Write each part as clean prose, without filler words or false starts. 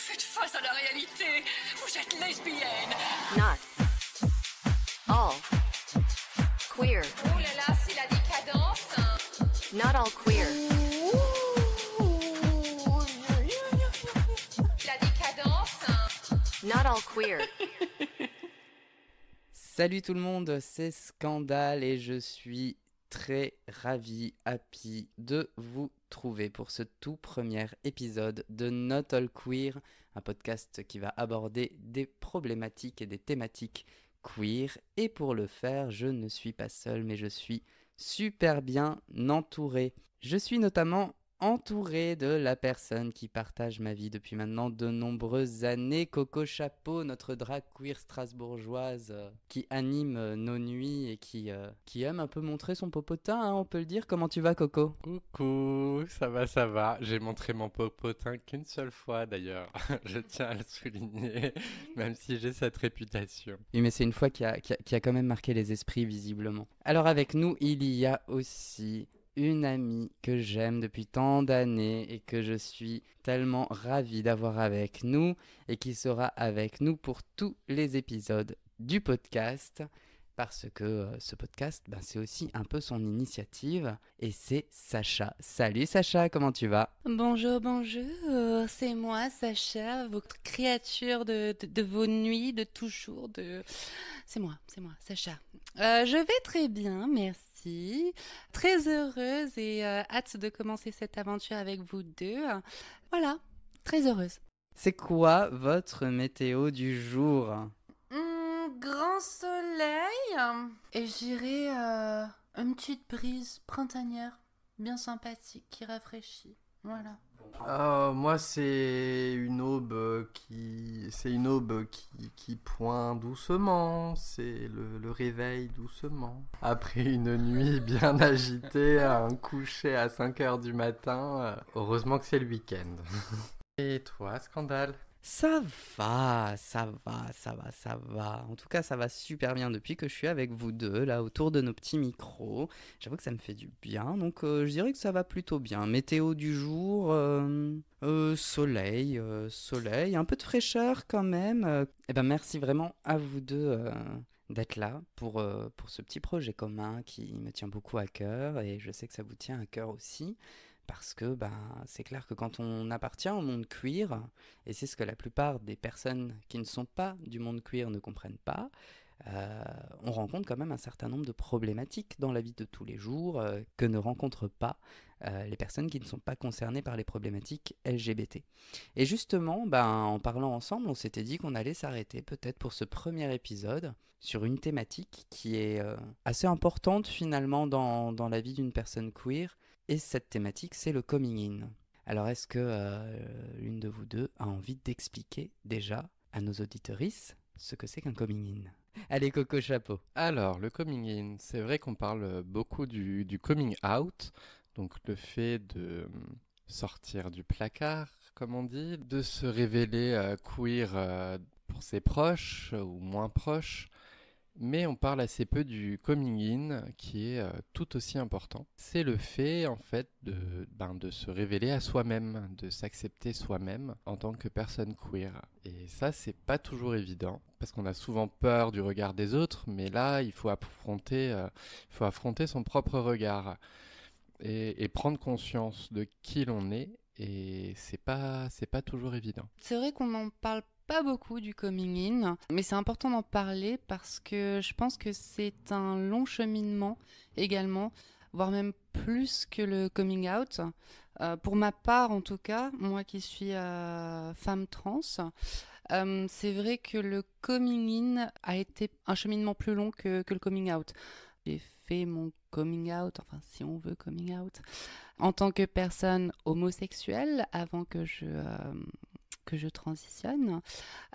Faites face à la réalité. Vous êtes lesbienne. Not all queer. Oh là là, c'est la décadence. Not all queer. La décadence. Not all queer. Salut tout le monde, c'est Scandale et je suis très ravi, happy de vous trouver pour ce tout premier épisode de Not All Queer, un podcast qui va aborder des problématiques et des thématiques queer. Et pour le faire, je ne suis pas seul, mais je suis super bien entouré. Je suis notamment entouré de la personne qui partage ma vie depuis maintenant de nombreuses années, Coco Chapeau, notre drag queer strasbourgeoise qui anime nos nuits et qui aime un peu montrer son popotin, hein, on peut le dire. Comment tu vas, Coco ? Coucou, ça va. J'ai montré mon popotin qu'une seule fois d'ailleurs. Je tiens à le souligner, même si j'ai cette réputation. Oui, mais c'est une fois qui a quand même marqué les esprits, visiblement. Alors avec nous, il y a aussi une amie que j'aime depuis tant d'années et que je suis tellement ravie d'avoir avec nous et qui sera avec nous pour tous les épisodes du podcast parce que ce podcast, c'est aussi un peu son initiative et c'est Sacha. Salut Sacha, comment tu vas ? Bonjour, c'est moi Sacha, votre créature de vos nuits, de toujours, C'est moi, Sacha. Je vais très bien, merci. Très heureuse et hâte de commencer cette aventure avec vous deux. Voilà, très heureuse. C'est quoi votre météo du jour ? Grand soleil et j'irai une petite brise printanière bien sympathique qui rafraîchit. Voilà. Moi, c'est une aube qui pointe doucement. C'est le réveil doucement. Après une nuit bien agitée, un coucher à 5h du matin. Heureusement que c'est le week-end. Et toi, Scandale ? Ça va. En tout cas, ça va super bien depuis que je suis avec vous deux, là, autour de nos petits micros. J'avoue que ça me fait du bien, donc je dirais que ça va plutôt bien. Météo du jour, soleil, un peu de fraîcheur quand même. Merci vraiment à vous deux d'être là pour ce petit projet commun qui me tient beaucoup à cœur, et je sais que ça vous tient à cœur aussi. Parce que c'est clair que quand on appartient au monde queer, et c'est ce que la plupart des personnes qui ne sont pas du monde queer ne comprennent pas, on rencontre quand même un certain nombre de problématiques dans la vie de tous les jours que ne rencontrent pas les personnes qui ne sont pas concernées par les problématiques LGBT. Et justement, en parlant ensemble, on s'était dit qu'on allait s'arrêter peut-être pour ce premier épisode sur une thématique qui est assez importante finalement dans la vie d'une personne queer. Et cette thématique, c'est le coming in. Alors, est-ce que l'une de vous deux a envie d'expliquer déjà à nos auditrices ce que c'est qu'un coming in ? Allez, Coco Chapeau. Alors, le coming in, c'est vrai qu'on parle beaucoup du coming out, donc le fait de sortir du placard, comme on dit, de se révéler queer pour ses proches ou moins proches. Mais on parle assez peu du coming in qui est tout aussi important. C'est le fait en fait de se révéler à soi-même, de s'accepter soi-même en tant que personne queer. Et ça, c'est pas toujours évident parce qu'on a souvent peur du regard des autres, mais là, il faut affronter son propre regard et prendre conscience de qui l'on est. Et c'est pas toujours évident. C'est vrai qu'on n'en parle pas beaucoup du coming in, mais c'est important d'en parler parce que je pense que c'est un long cheminement également, voire même plus que le coming out. Pour ma part en tout cas, moi qui suis femme trans, c'est vrai que le coming in a été un cheminement plus long que le coming out. J'ai fait mon coming out, enfin si on veut coming out, en tant que personne homosexuelle avant que je transitionne.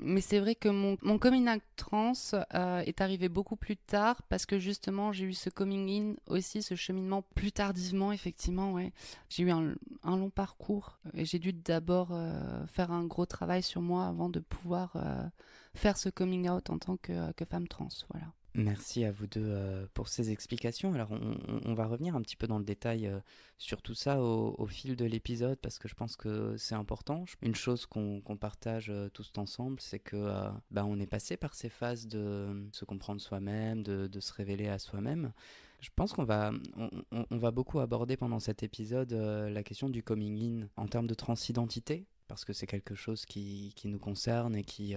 Mais c'est vrai que mon coming out trans est arrivé beaucoup plus tard parce que justement j'ai eu ce coming in aussi, ce cheminement plus tardivement, effectivement, ouais. J'ai eu un long parcours et j'ai dû d'abord faire un gros travail sur moi avant de pouvoir faire ce coming out en tant que femme trans, voilà. Merci à vous deux pour ces explications. Alors, on va revenir un petit peu dans le détail sur tout ça au fil de l'épisode parce que je pense que c'est important. Une chose qu'on partage tous ensemble, c'est que on est passé par ces phases de se comprendre soi-même, de se révéler à soi-même. Je pense on va beaucoup aborder pendant cet épisode la question du coming in en termes de transidentité parce que c'est quelque chose qui nous concerne et qui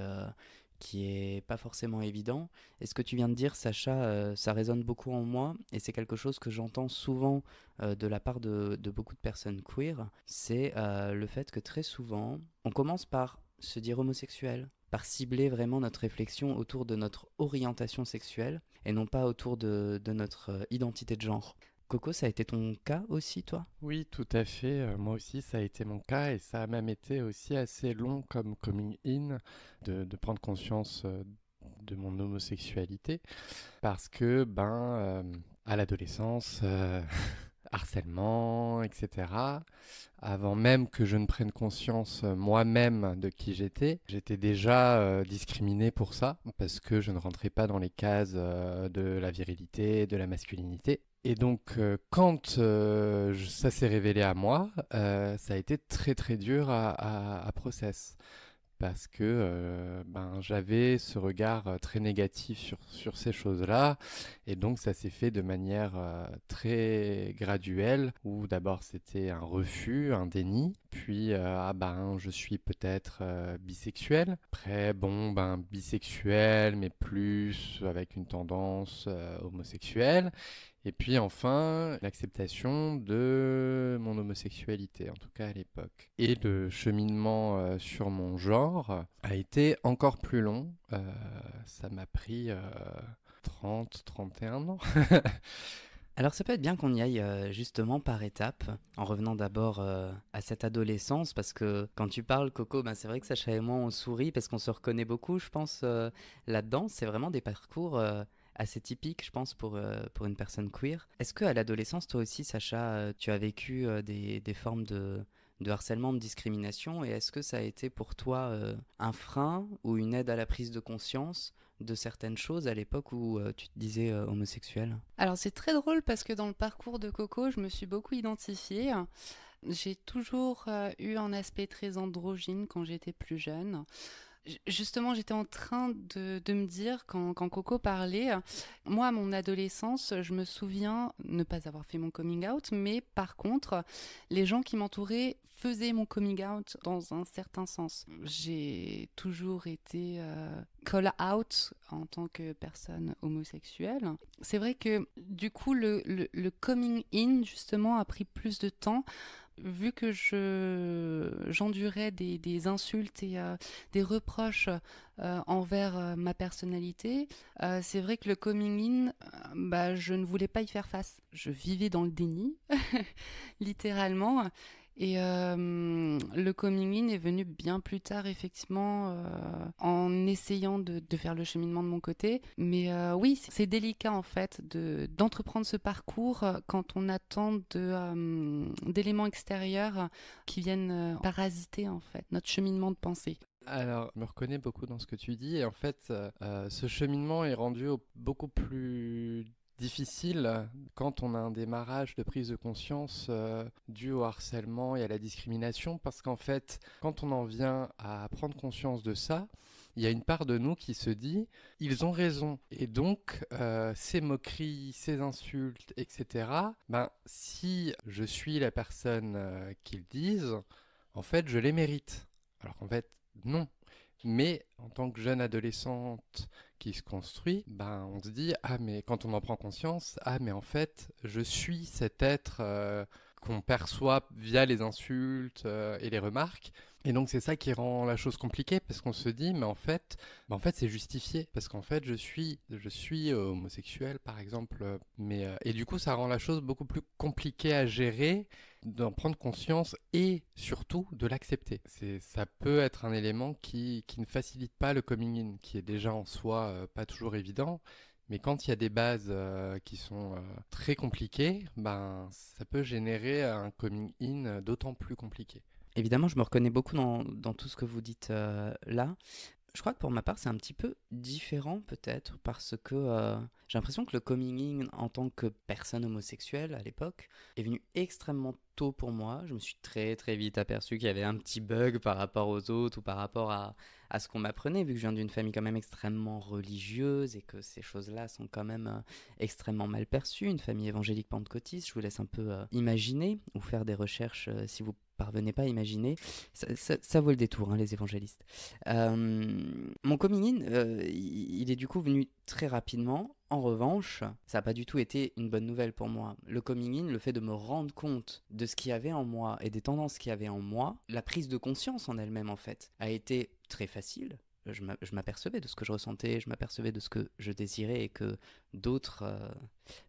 est pas forcément évident. Et ce que tu viens de dire, Sacha, ça résonne beaucoup en moi, et c'est quelque chose que j'entends souvent de la part de beaucoup de personnes queer, c'est le fait que très souvent, on commence par se dire homosexuel, par cibler vraiment notre réflexion autour de notre orientation sexuelle, et non pas autour de notre identité de genre. Coco, ça a été ton cas aussi, toi ? Oui, tout à fait. Moi aussi, ça a été mon cas et ça a même été aussi assez long comme coming in de prendre conscience de mon homosexualité parce que, à l'adolescence, harcèlement, etc. Avant même que je ne prenne conscience moi-même de qui j'étais déjà discriminé pour ça parce que je ne rentrais pas dans les cases de la virilité, de la masculinité. Et donc, quand ça s'est révélé à moi, ça a été très très dur à process. Parce que j'avais ce regard très négatif sur ces choses-là. Et donc, ça s'est fait de manière très graduelle, où d'abord c'était un refus, un déni. Puis, je suis peut-être bisexuel. Après, bisexuel, mais plus avec une tendance homosexuelle. Et puis enfin, l'acceptation de mon homosexualité, en tout cas à l'époque. Et le cheminement sur mon genre a été encore plus long. Ça m'a pris 31 ans. Alors ça peut être bien qu'on y aille justement par étapes, en revenant d'abord à cette adolescence, parce que quand tu parles, Coco, c'est vrai que Sacha et moi on sourit parce qu'on se reconnaît beaucoup, je pense, là-dedans. C'est vraiment des parcours assez typiques, je pense, pour une personne queer. Est-ce qu'à l'adolescence, toi aussi, Sacha, tu as vécu des formes de harcèlement, de discrimination, et est-ce que ça a été pour toi un frein ou une aide à la prise de conscience de certaines choses à l'époque où tu te disais homosexuel ? Alors c'est très drôle parce que dans le parcours de Coco, je me suis beaucoup identifiée. J'ai toujours eu un aspect très androgyne quand j'étais plus jeune. Justement, j'étais en train de me dire, quand Coco parlait, moi, à mon adolescence, je me souviens ne pas avoir fait mon coming out, mais par contre, les gens qui m'entouraient faisaient mon coming out dans un certain sens. J'ai toujours été call out en tant que personne homosexuelle. C'est vrai que, du coup, le coming in, justement, a pris plus de temps, vu que j'endurais des insultes et des reproches envers ma personnalité, c'est vrai que le coming in, je ne voulais pas y faire face. Je vivais dans le déni, littéralement. Et le coming in est venu bien plus tard, effectivement, en essayant de faire le cheminement de mon côté. Mais oui, c'est délicat, en fait, d'entreprendre ce parcours quand on attend d'éléments extérieurs qui viennent parasiter, en fait, notre cheminement de pensée. Alors, je me reconnais beaucoup dans ce que tu dis. Et en fait, ce cheminement est rendu beaucoup plus difficile quand on a un démarrage de prise de conscience dû au harcèlement et à la discrimination, parce qu'en fait, quand on en vient à prendre conscience de ça, il y a une part de nous qui se dit « ils ont raison ». Et donc, ces moqueries, ces insultes, etc., si je suis la personne qu'ils disent, en fait, je les mérite. Alors qu'en fait, non. Mais en tant que jeune adolescente qui se construit, on se dit mais quand on en prend conscience, mais en fait, je suis cet être qu'on perçoit via les insultes et les remarques. Et donc c'est ça qui rend la chose compliquée, parce qu'on se dit mais en fait c'est justifié, parce qu'en fait je suis homosexuel par exemple, et du coup ça rend la chose beaucoup plus compliquée à gérer, d'en prendre conscience et surtout de l'accepter. Ça peut être un élément qui ne facilite pas le coming in, qui est déjà en soi pas toujours évident. Mais quand il y a des bases qui sont très compliquées, ça peut générer un coming in d'autant plus compliqué. Évidemment, je me reconnais beaucoup dans tout ce que vous dites là. Je crois que pour ma part, c'est un petit peu différent peut-être parce que j'ai l'impression que le coming in en tant que personne homosexuelle à l'époque est venu extrêmement tôt pour moi. Je me suis très très vite aperçu qu'il y avait un petit bug par rapport aux autres ou par rapport à ce qu'on m'apprenait, vu que je viens d'une famille quand même extrêmement religieuse et que ces choses-là sont quand même extrêmement mal perçues. Une famille évangélique pentecôtiste, je vous laisse un peu imaginer ou faire des recherches si vous parvenez pas à imaginer. Ça vaut le détour, hein, les évangélistes. Mon coming in, il est du coup venu très rapidement. En revanche, ça n'a pas du tout été une bonne nouvelle pour moi. Le coming in, le fait de me rendre compte de ce qu'il y avait en moi et des tendances qu'il y avait en moi, la prise de conscience en elle-même en fait, a été très facile. Je m'apercevais de ce que je ressentais, je m'apercevais de ce que je désirais et que d'autres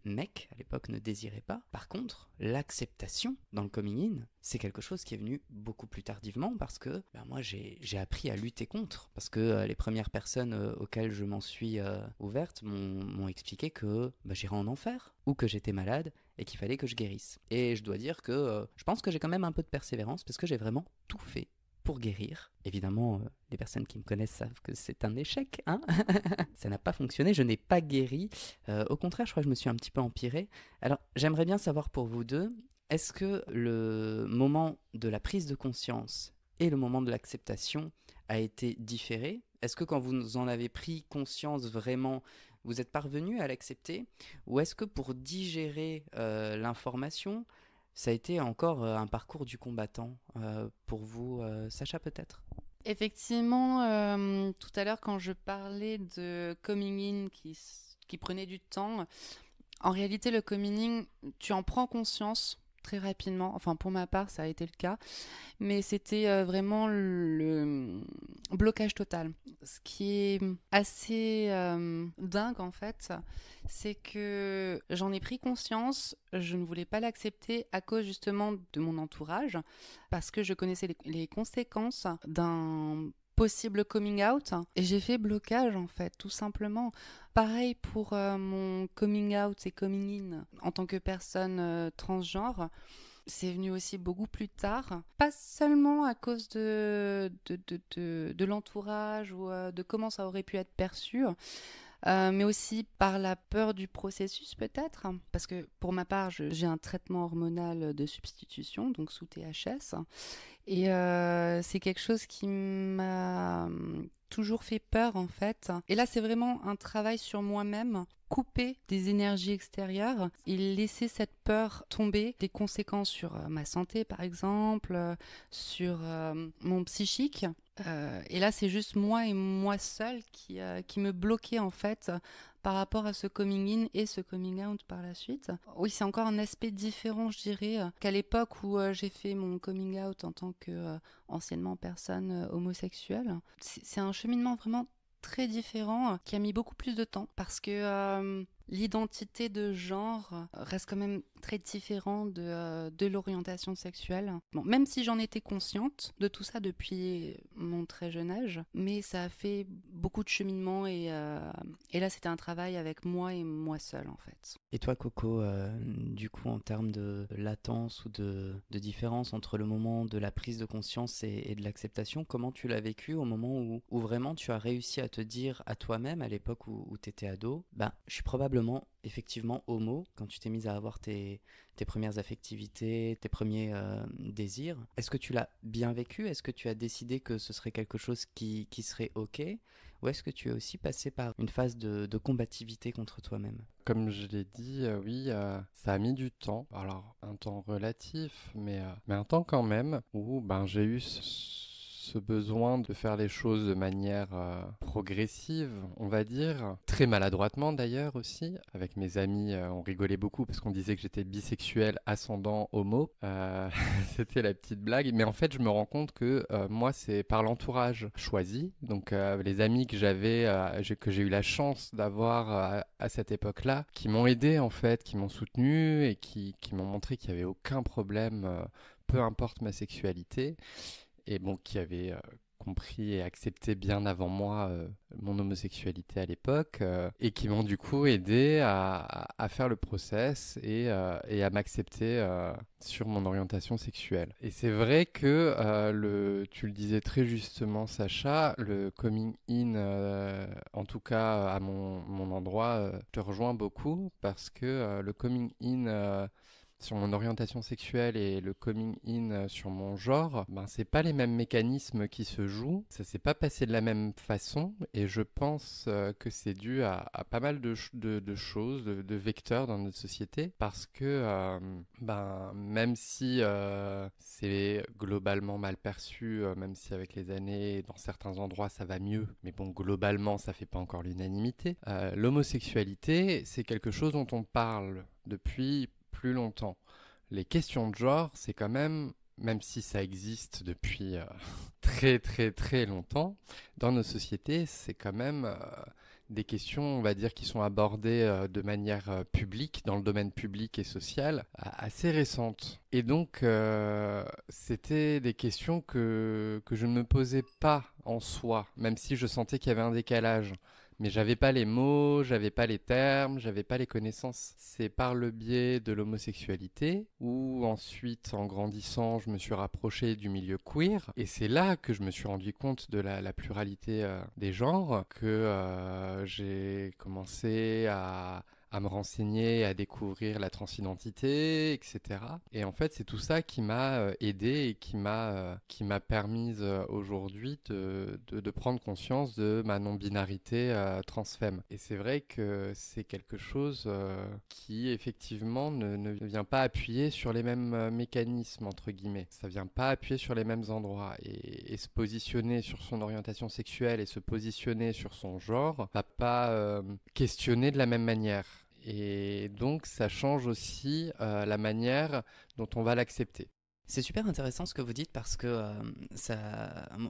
mecs à l'époque ne désiraient pas. Par contre, l'acceptation dans le coming in, c'est quelque chose qui est venu beaucoup plus tardivement parce que moi j'ai appris à lutter contre. Parce que les premières personnes auxquelles je m'en suis ouverte m'ont expliqué que j'irais en enfer ou que j'étais malade et qu'il fallait que je guérisse. Et je dois dire que je pense que j'ai quand même un peu de persévérance parce que j'ai vraiment tout fait pour guérir. Évidemment, les personnes qui me connaissent savent que c'est un échec, hein. Ça n'a pas fonctionné, je n'ai pas guéri. Au contraire, je crois que je me suis un petit peu empiré. Alors, j'aimerais bien savoir pour vous deux, est-ce que le moment de la prise de conscience et le moment de l'acceptation a été différé ? Est-ce que quand vous en avez pris conscience vraiment, vous êtes parvenu à l'accepter ? Ou est-ce que pour digérer l'information, ça a été encore un parcours du combattant pour vous, Sacha, peut-être ? Effectivement, tout à l'heure, quand je parlais de coming in qui prenait du temps, en réalité, le coming in, tu en prends conscience très rapidement. Enfin, pour ma part, ça a été le cas. Mais c'était vraiment le blocage total. Ce qui est assez dingue, en fait, c'est que j'en ai pris conscience. Je ne voulais pas l'accepter à cause justement de mon entourage, parce que je connaissais les conséquences d'un possible coming out et j'ai fait blocage en fait, tout simplement. Pareil pour mon coming out et coming in en tant que personne transgenre. C'est venu aussi beaucoup plus tard, pas seulement à cause de l'entourage ou de comment ça aurait pu être perçu, mais aussi par la peur du processus peut-être, parce que pour ma part, j'ai un traitement hormonal de substitution, donc sous THS, et c'est quelque chose qui m'a toujours fait peur en fait. Et là, c'est vraiment un travail sur moi-même, couper des énergies extérieures et laisser cette peur tomber, des conséquences sur ma santé par exemple, sur mon psychique. Et là, c'est juste moi et moi seule qui me bloquait en fait par rapport à ce coming in et ce coming out par la suite. Oui, c'est encore un aspect différent, je dirais, qu'à l'époque où j'ai fait mon coming out en tant que anciennement personne homosexuelle. C'est un cheminement vraiment très différent qui a mis beaucoup plus de temps parce que l'identité de genre reste quand même très différent de l'orientation sexuelle. Bon, même si j'en étais consciente de tout ça depuis mon très jeune âge, mais ça a fait beaucoup de cheminement et là c'était un travail avec moi et moi seule en fait. Et toi Coco, du coup en termes de latence ou de différence entre le moment de la prise de conscience et de l'acceptation, comment tu l'as vécu au moment où vraiment tu as réussi à te dire à toi-même à l'époque où tu étais ado, je suis probablement effectivement homo quand tu t'es mise à avoir tes premières affectivités, tes premiers désirs. Est-ce que tu l'as bien vécu ? Est-ce que tu as décidé que ce serait quelque chose qui serait ok ? Ou est-ce que tu es aussi passé par une phase de combativité contre toi-même ? Comme je l'ai dit, oui, ça a mis du temps. Alors, un temps relatif, mais un temps quand même où j'ai eu ce besoin de faire les choses de manière progressive, on va dire. Très maladroitement d'ailleurs aussi. Avec mes amis, on rigolait beaucoup parce qu'on disait que j'étais bisexuel ascendant homo. C'était la petite blague. Mais en fait, je me rends compte que moi, c'est par l'entourage choisi. Donc, les amis que j'avais, que j'ai eu la chance d'avoir à cette époque-là, qui m'ont aidé en fait, qui m'ont soutenu et qui m'ont montré qu'il n'y avait aucun problème, peu importe ma sexualité. Et bon, qui avait compris et accepté bien avant moi mon homosexualité à l'époque et qui m'ont du coup aidé à faire le process et à m'accepter sur mon orientation sexuelle. Et c'est vrai que, tu le disais très justement Sacha, le coming in, en tout cas à mon endroit, te rejoint beaucoup parce que le coming in sur mon orientation sexuelle et le coming in sur mon genre, ben c'est pas les mêmes mécanismes qui se jouent, ça s'est pas passé de la même façon et je pense que c'est dû à pas mal de choses, de vecteurs dans notre société parce que ben même si c'est globalement mal perçu, même si avec les années dans certains endroits ça va mieux, mais bon globalement ça fait pas encore l'unanimité, l'homosexualité c'est quelque chose dont on parle depuis plus longtemps. Les questions de genre, c'est quand même si ça existe depuis très très très longtemps, dans nos sociétés, c'est quand même des questions, on va dire, qui sont abordées de manière publique, dans le domaine public et social, assez récentes. Et donc, c'était des questions que je ne me posais pas en soi, même si je sentais qu'il y avait un décalage. Mais j'avais pas les mots, j'avais pas les termes, j'avais pas les connaissances. C'est par le biais de l'homosexualité où ensuite, en grandissant, je me suis rapproché du milieu queer. Et c'est là que je me suis rendu compte de la pluralité des genres, que j'ai commencé à me renseigner, à découvrir la transidentité, etc. Et en fait, c'est tout ça qui m'a aidé et qui m'a permis aujourd'hui de prendre conscience de ma non-binarité transfemme. Et c'est vrai que c'est quelque chose qui, effectivement, ne vient pas appuyer sur les mêmes mécanismes, entre guillemets. Ça vient pas appuyer sur les mêmes endroits. Et se positionner sur son orientation sexuelle et se positionner sur son genre va pas questionner de la même manière. Et donc, ça change aussi la manière dont on va l'accepter. C'est super intéressant ce que vous dites parce que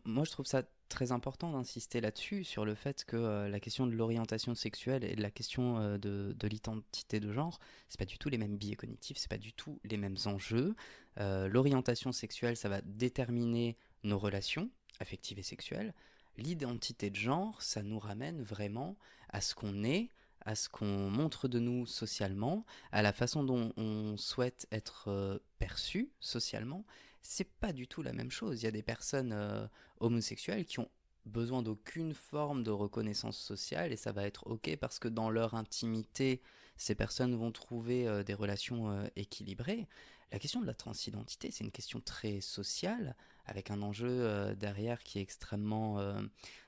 moi je trouve ça très important d'insister là-dessus, sur le fait que la question de l'orientation sexuelle et de la question de l'identité de genre, c'est pas du tout les mêmes biais cognitifs, c'est pas du tout les mêmes enjeux. L'orientation sexuelle, ça va déterminer nos relations affectives et sexuelles. L'identité de genre, ça nous ramène vraiment à ce qu'on est, à ce qu'on montre de nous socialement, à la façon dont on souhaite être perçu socialement. C'est pas du tout la même chose. Il y a des personnes homosexuelles qui ont besoin d'aucune forme de reconnaissance sociale et ça va être ok parce que dans leur intimité, ces personnes vont trouver des relations équilibrées. La question de la transidentité, c'est une question très sociale, avec un enjeu derrière qui est extrêmement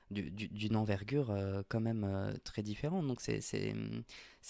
d'une envergure quand même très différente. Donc c'est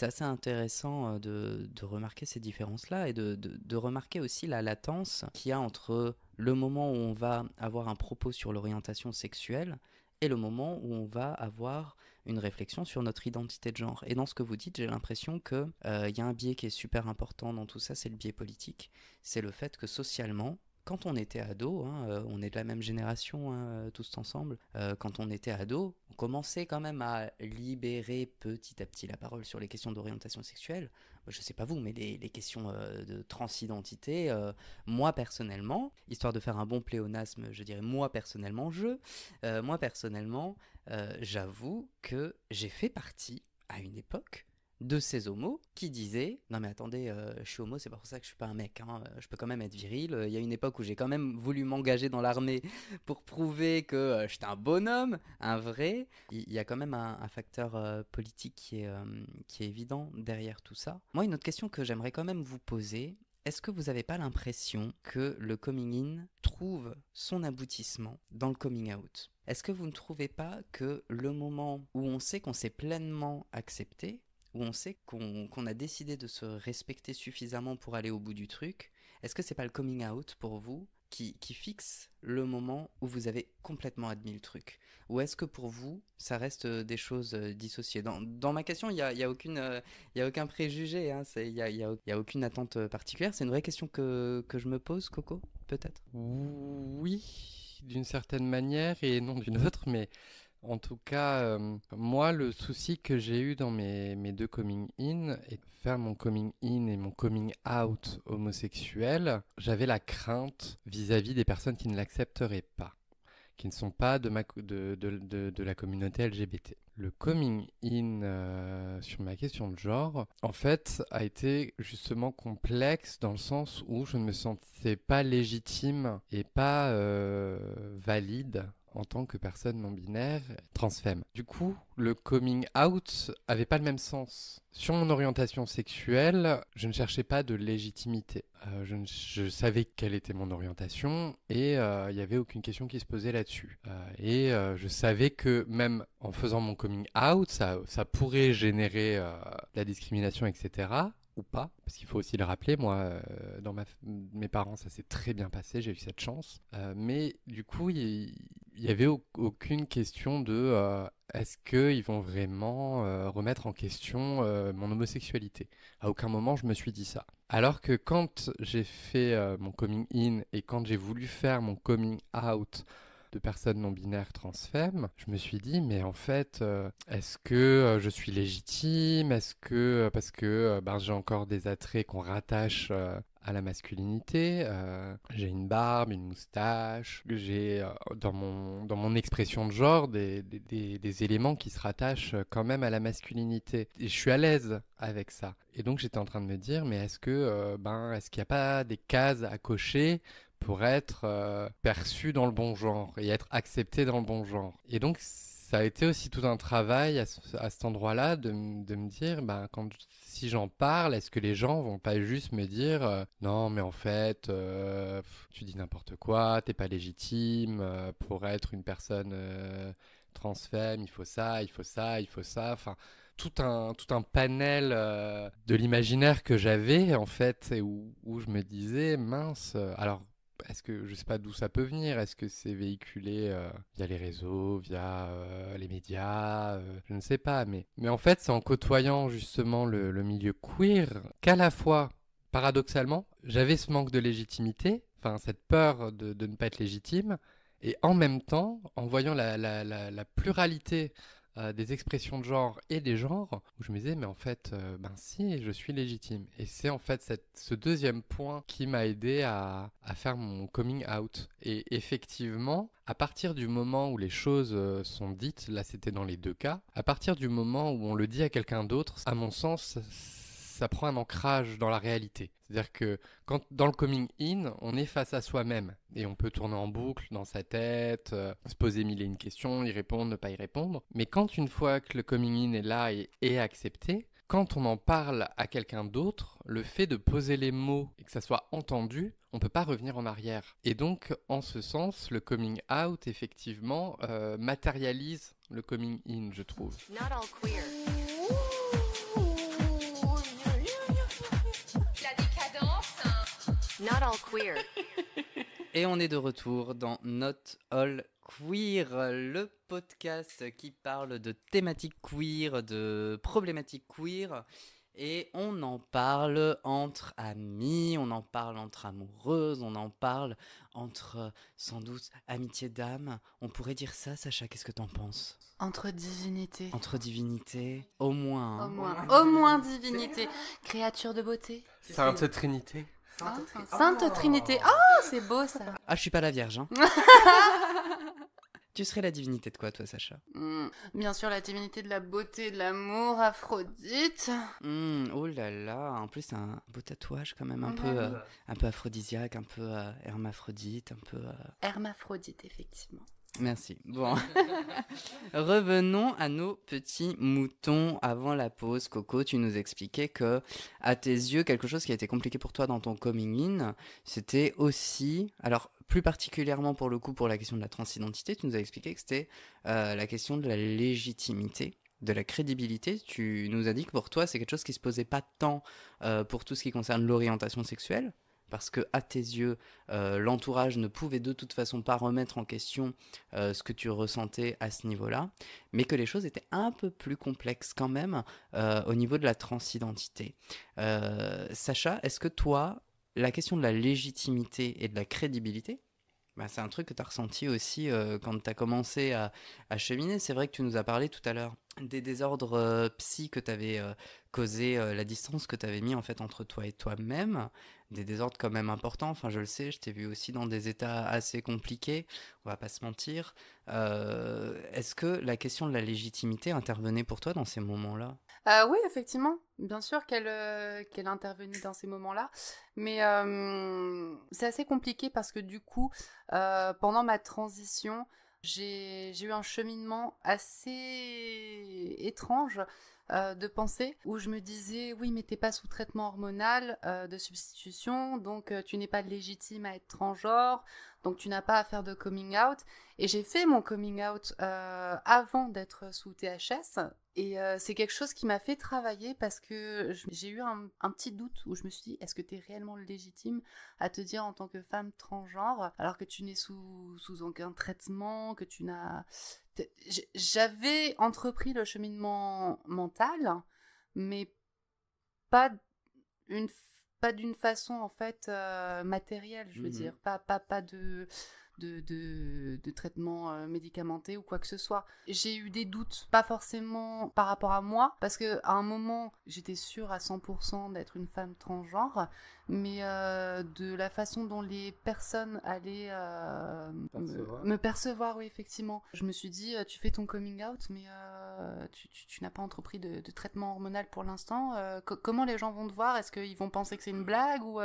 assez intéressant de remarquer ces différences-là et de remarquer aussi la latence qu'il y a entre le moment où on va avoir un propos sur l'orientation sexuelle et le moment où on va avoir une réflexion sur notre identité de genre. Et dans ce que vous dites, j'ai l'impression qu'il y a un biais qui est super important dans tout ça, c'est le biais politique. C'est le fait que socialement, quand on était ado, on est de la même génération tous ensemble, quand on était ado, on commençait quand même à libérer petit à petit la parole sur les questions d'orientation sexuelle. Je sais pas vous, mais les questions de transidentité, moi personnellement, histoire de faire un bon pléonasme, je dirais moi personnellement, j'avoue que j'ai fait partie, à une époque, de ces homos qui disaient « Non mais attendez, je suis homo, c'est pas pour ça que je suis pas un mec, je peux quand même être viril. » Il y a une époque où j'ai quand même voulu m'engager dans l'armée pour prouver que j'étais un bonhomme, un vrai. Il y a quand même un facteur politique qui est évident derrière tout ça. Moi, une autre question que j'aimerais quand même vous poser, est-ce que vous n'avez pas l'impression que le coming in trouve son aboutissement dans le coming out ? Est-ce que vous ne trouvez pas que le moment où on sait qu'on s'est pleinement accepté, où on sait qu'on a décidé de se respecter suffisamment pour aller au bout du truc, est-ce que c'est pas le coming out pour vous qui fixe le moment où vous avez complètement admis le truc? Ou est-ce que pour vous, ça reste des choses dissociées? Dans ma question, il y a aucun préjugé, il y a aucune attente particulière. C'est une vraie question que je me pose, Coco, peut-être? Oui, d'une certaine manière et non d'une autre, mais en tout cas, moi, le souci que j'ai eu dans mes deux coming in et faire mon coming in et mon coming out homosexuel, j'avais la crainte vis-à-vis des personnes qui ne l'accepteraient pas, qui ne sont pas de la communauté LGBT. Le coming in sur ma question de genre, en fait, a été justement complexe dans le sens où je ne me sentais pas légitime et pas valide en tant que personne non binaire, transfemme. Du coup, le coming out avait pas le même sens. Sur mon orientation sexuelle, je ne cherchais pas de légitimité. Je savais quelle était mon orientation et il n'y avait aucune question qui se posait là-dessus. Je savais que même en faisant mon coming out, ça pourrait générer de la discrimination, etc. Ou pas, parce qu'il faut aussi le rappeler, moi, dans mes parents, ça s'est très bien passé, j'ai eu cette chance. Mais du coup, il n'y avait aucune question de est-ce qu'ils vont vraiment remettre en question mon homosexualité. À aucun moment, je me suis dit ça. Alors que quand j'ai fait mon coming in et quand j'ai voulu faire mon coming out de personnes non binaires transfemmes, je me suis dit, mais en fait, est-ce que je suis légitime? Est-ce que, parce que j'ai encore des attraits qu'on rattache à la masculinité, j'ai une barbe, une moustache, j'ai dans mon expression de genre des éléments qui se rattachent quand même à la masculinité. Et je suis à l'aise avec ça. Et donc j'étais en train de me dire, mais est-ce qu'il n'y a pas des cases à cocher pour être perçu dans le bon genre et être accepté dans le bon genre. Et donc, ça a été aussi tout un travail à cet endroit-là de me dire, si j'en parle, est-ce que les gens vont pas juste me dire non, mais en fait, tu dis n'importe quoi, t'es pas légitime pour être une personne transfemme, il faut ça, il faut ça, il faut ça, enfin... Tout un panel de l'imaginaire que j'avais, en fait, et où je me disais, mince, alors... Est-ce que, je sais pas d'où ça peut venir, est-ce que c'est véhiculé via les réseaux, via les médias, je ne sais pas, mais en fait c'est en côtoyant justement le milieu queer qu'à la fois, paradoxalement, j'avais ce manque de légitimité, enfin cette peur de ne pas être légitime, et en même temps, en voyant la pluralité des expressions de genre et des genres, où je me disais, mais en fait, si, je suis légitime. Et c'est en fait ce deuxième point qui m'a aidé à faire mon coming out. Et effectivement, à partir du moment où les choses sont dites, là c'était dans les deux cas, à partir du moment où on le dit à quelqu'un d'autre, à mon sens, ça prend un ancrage dans la réalité. C'est-à-dire que quand dans le coming in, on est face à soi-même et on peut tourner en boucle dans sa tête, se poser mille et une questions, y répondre, ne pas y répondre. Mais quand une fois que le coming in est là et est accepté, quand on en parle à quelqu'un d'autre, le fait de poser les mots et que ça soit entendu, on ne peut pas revenir en arrière. Et donc, en ce sens, le coming out, effectivement, matérialise le coming in, je trouve. Not all queer. La décadence. Not all queer. Et on est de retour dans Not All Queer, le podcast qui parle de thématiques queer, de problématiques queer. Et on en parle entre amis, on en parle entre amoureuses, on en parle entre, sans doute, amitié d'âme. On pourrait dire ça, Sacha, qu'est-ce que t'en penses? Entre divinités. Entre divinités, au moins. Au moins divinité. Créature de beauté. Sainte Trinité. Sainte Trinité. Oh, c'est beau ça. Ah, je suis pas la Vierge, hein. Tu serais la divinité de quoi, toi, Sacha? Bien sûr, la divinité de la beauté, de l'amour, Aphrodite. Oh là là, en plus, c'est un beau tatouage quand même, un peu aphrodisiaque, un peu hermaphrodite, un peu... Hermaphrodite, effectivement. Merci. Bon. Revenons à nos petits moutons. Avant la pause, Coco, tu nous expliquais que, à tes yeux, quelque chose qui a été compliqué pour toi dans ton coming in, c'était aussi... Alors, plus particulièrement pour le coup, pour la question de la transidentité, tu nous as expliqué que c'était la question de la légitimité, de la crédibilité. Tu nous as dit que pour toi, c'est quelque chose qui se posait pas tant pour tout ce qui concerne l'orientation sexuelle, parce que à tes yeux, l'entourage ne pouvait de toute façon pas remettre en question ce que tu ressentais à ce niveau-là, mais que les choses étaient un peu plus complexes quand même au niveau de la transidentité. Sacha, est-ce que toi, la question de la légitimité et de la crédibilité, Bah, c'est un truc que tu as ressenti aussi quand tu as commencé à cheminer. C'est vrai que tu nous as parlé tout à l'heure des désordres psy que tu avais causé, la distance que tu avais mis en fait entre toi et toi-même, des désordres quand même importants. Enfin, je le sais, je t'ai vu aussi dans des états assez compliqués, on va pas se mentir. Est-ce que la question de la légitimité intervenait pour toi dans ces moments-là? Oui, effectivement, bien sûr qu'elle intervenait dans ces moments-là, mais c'est assez compliqué parce que du coup, pendant ma transition, j'ai eu un cheminement assez étrange de pensée où je me disais oui mais t'es pas sous traitement hormonal de substitution donc tu n'es pas légitime à être transgenre donc tu n'as pas à faire de coming out et j'ai fait mon coming out avant d'être sous THS et c'est quelque chose qui m'a fait travailler parce que j'ai eu un petit doute où je me suis dit est-ce que t'es réellement légitime à te dire en tant que femme transgenre alors que tu n'es sous aucun traitement que tu n'as j'avais entrepris le cheminement mental, mais pas une pas d'une façon en fait matérielle, je veux dire, pas de traitement médicamenté ou quoi que ce soit. J'ai eu des doutes, pas forcément par rapport à moi, parce que à un moment, j'étais sûre à 100% d'être une femme transgenre, mais de la façon dont les personnes allaient me percevoir, oui, effectivement. Je me suis dit, tu fais ton coming out, mais tu n'as pas entrepris de traitement hormonal pour l'instant. Comment les gens vont te voir? Est-ce qu'ils vont penser que c'est une blague ou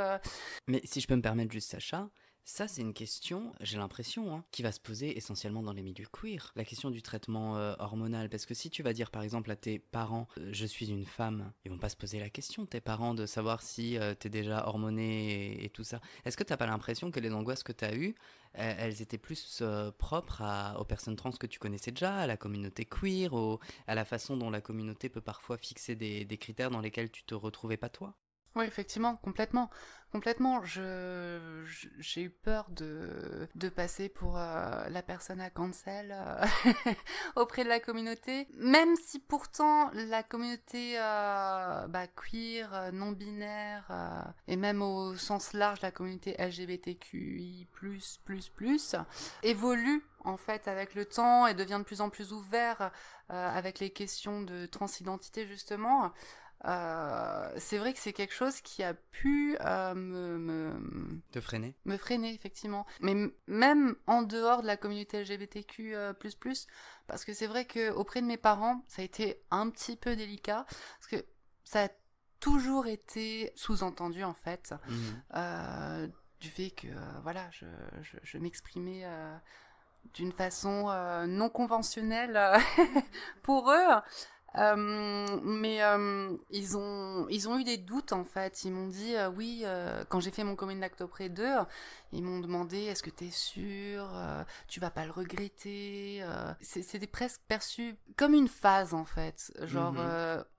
Mais si je peux me permettre juste, Sacha, ça c'est une question, j'ai l'impression, hein, qui va se poser essentiellement dans les milieux queer. La question du traitement hormonal, parce que si tu vas dire par exemple à tes parents, je suis une femme, ils vont pas se poser la question, tes parents, de savoir si t'es déjà hormonée et tout ça. Est-ce que t'as pas l'impression que les angoisses que t'as eues, elles étaient plus propres aux personnes trans que tu connaissais déjà, à la communauté queer, à la façon dont la communauté peut parfois fixer des critères dans lesquels tu te retrouvais pas toi? Oui, effectivement, complètement. J'ai eu peur de passer pour la personne à cancel auprès de la communauté, même si pourtant la communauté queer, non-binaire, et même au sens large la communauté LGBTQI++, évolue en fait avec le temps et devient de plus en plus ouvert avec les questions de transidentité justement. C'est vrai que c'est quelque chose qui a pu Te freiner? me freiner effectivement, mais même en dehors de la communauté LGBTQ++, parce que c'est vrai que auprès de mes parents ça a été un petit peu délicat parce que ça a toujours été sous-entendu en fait du fait que voilà je m'exprimais d'une façon non conventionnelle pour eux. Mais ils ont eu des doutes en fait. Ils m'ont dit oui quand j'ai fait mon coming out auprès d'eux, ils m'ont demandé est-ce que t'es sûre, tu vas pas le regretter. C'était presque perçu comme une phase en fait, genre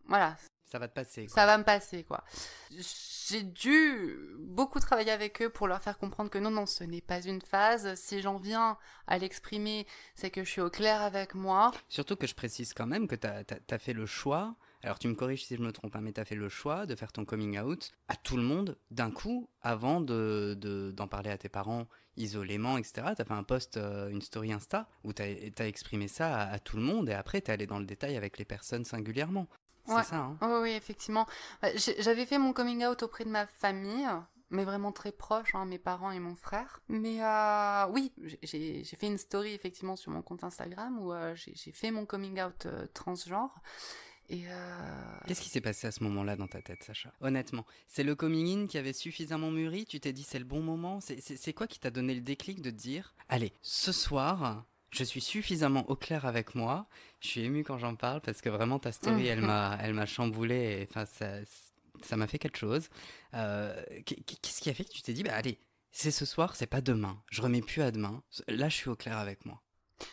voilà. Ça va te passer, quoi. Ça va me passer, quoi. J'ai dû beaucoup travailler avec eux pour leur faire comprendre que non, ce n'est pas une phase. Si j'en viens à l'exprimer, c'est que je suis au clair avec moi. Surtout que je précise quand même que t'as fait le choix, alors tu me corriges si je me trompe, hein, mais t'as fait le choix de faire ton coming out à tout le monde d'un coup avant d'en parler à tes parents isolément, etc. T'as fait un post, une story Insta où t'as exprimé ça à tout le monde et après t'es allé dans le détail avec les personnes singulièrement. Ouais. C'est ça, hein? Oh, oui, effectivement. J'avais fait mon coming out auprès de ma famille, mais vraiment très proche, hein, mes parents et mon frère. Mais oui, j'ai fait une story effectivement sur mon compte Instagram où j'ai fait mon coming out transgenre. Et Qu'est-ce qui s'est passé à ce moment-là dans ta tête, Sacha? Honnêtement, c'est le coming in qui avait suffisamment mûri? Tu t'es dit c'est le bon moment? C'est quoi qui t'a donné le déclic de te dire allez, ce soir, je suis suffisamment au clair avec moi. Je suis ému quand j'en parle parce que vraiment ta story, elle m'a chamboulé. Enfin, ça m'a fait quelque chose. Qu'est-ce qui a fait que tu t'es dit, bah allez, c'est ce soir, c'est pas demain. Je remets plus à demain. Là, je suis au clair avec moi.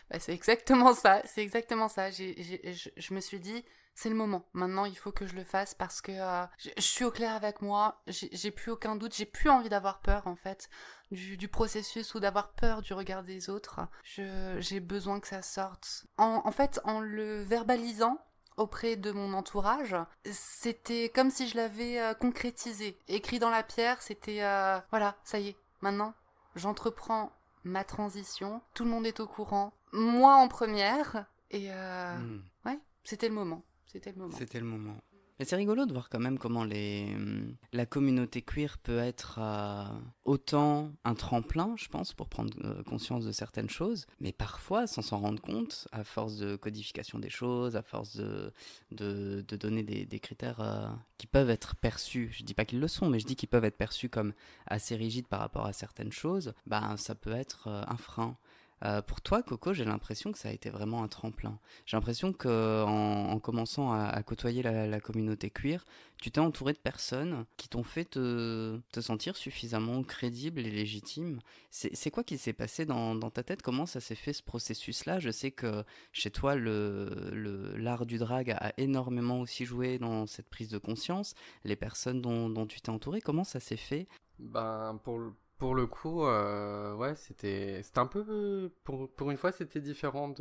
bah, c'est exactement ça. C'est exactement ça. Je me suis dit, c'est le moment. Maintenant, il faut que je le fasse parce que je suis au clair avec moi. J'ai plus aucun doute. J'ai plus envie d'avoir peur, en fait, du processus ou d'avoir peur du regard des autres. J'ai besoin que ça sorte. En fait, en le verbalisant auprès de mon entourage, c'était comme si je l'avais concrétisé. Écrit dans la pierre, c'était voilà, ça y est. Maintenant, j'entreprends ma transition. Tout le monde est au courant, moi en première. Et ouais, c'était le moment. C'était le moment. C'était le moment. Mais c'est rigolo de voir quand même comment la communauté queer peut être autant un tremplin, je pense, pour prendre conscience de certaines choses, mais parfois, sans s'en rendre compte, à force de codification des choses, à force de donner des critères qui peuvent être perçus, je dis pas qu'ils le sont, mais je dis qu'ils peuvent être perçus comme assez rigides par rapport à certaines choses, bah, ça peut être un frein. Pour toi, Coco, j'ai l'impression que ça a été vraiment un tremplin. J'ai l'impression qu'en commençant à côtoyer la communauté queer, tu t'es entouré de personnes qui t'ont fait te sentir suffisamment crédible et légitime. C'est quoi qui s'est passé dans ta tête? Comment ça s'est fait ce processus-là? Je sais que chez toi, l'art du drag a énormément aussi joué dans cette prise de conscience. Les personnes dont tu t'es entouré, comment ça s'est fait? Ben, pour le coup, ouais, c'était un peu, pour une fois, c'était différent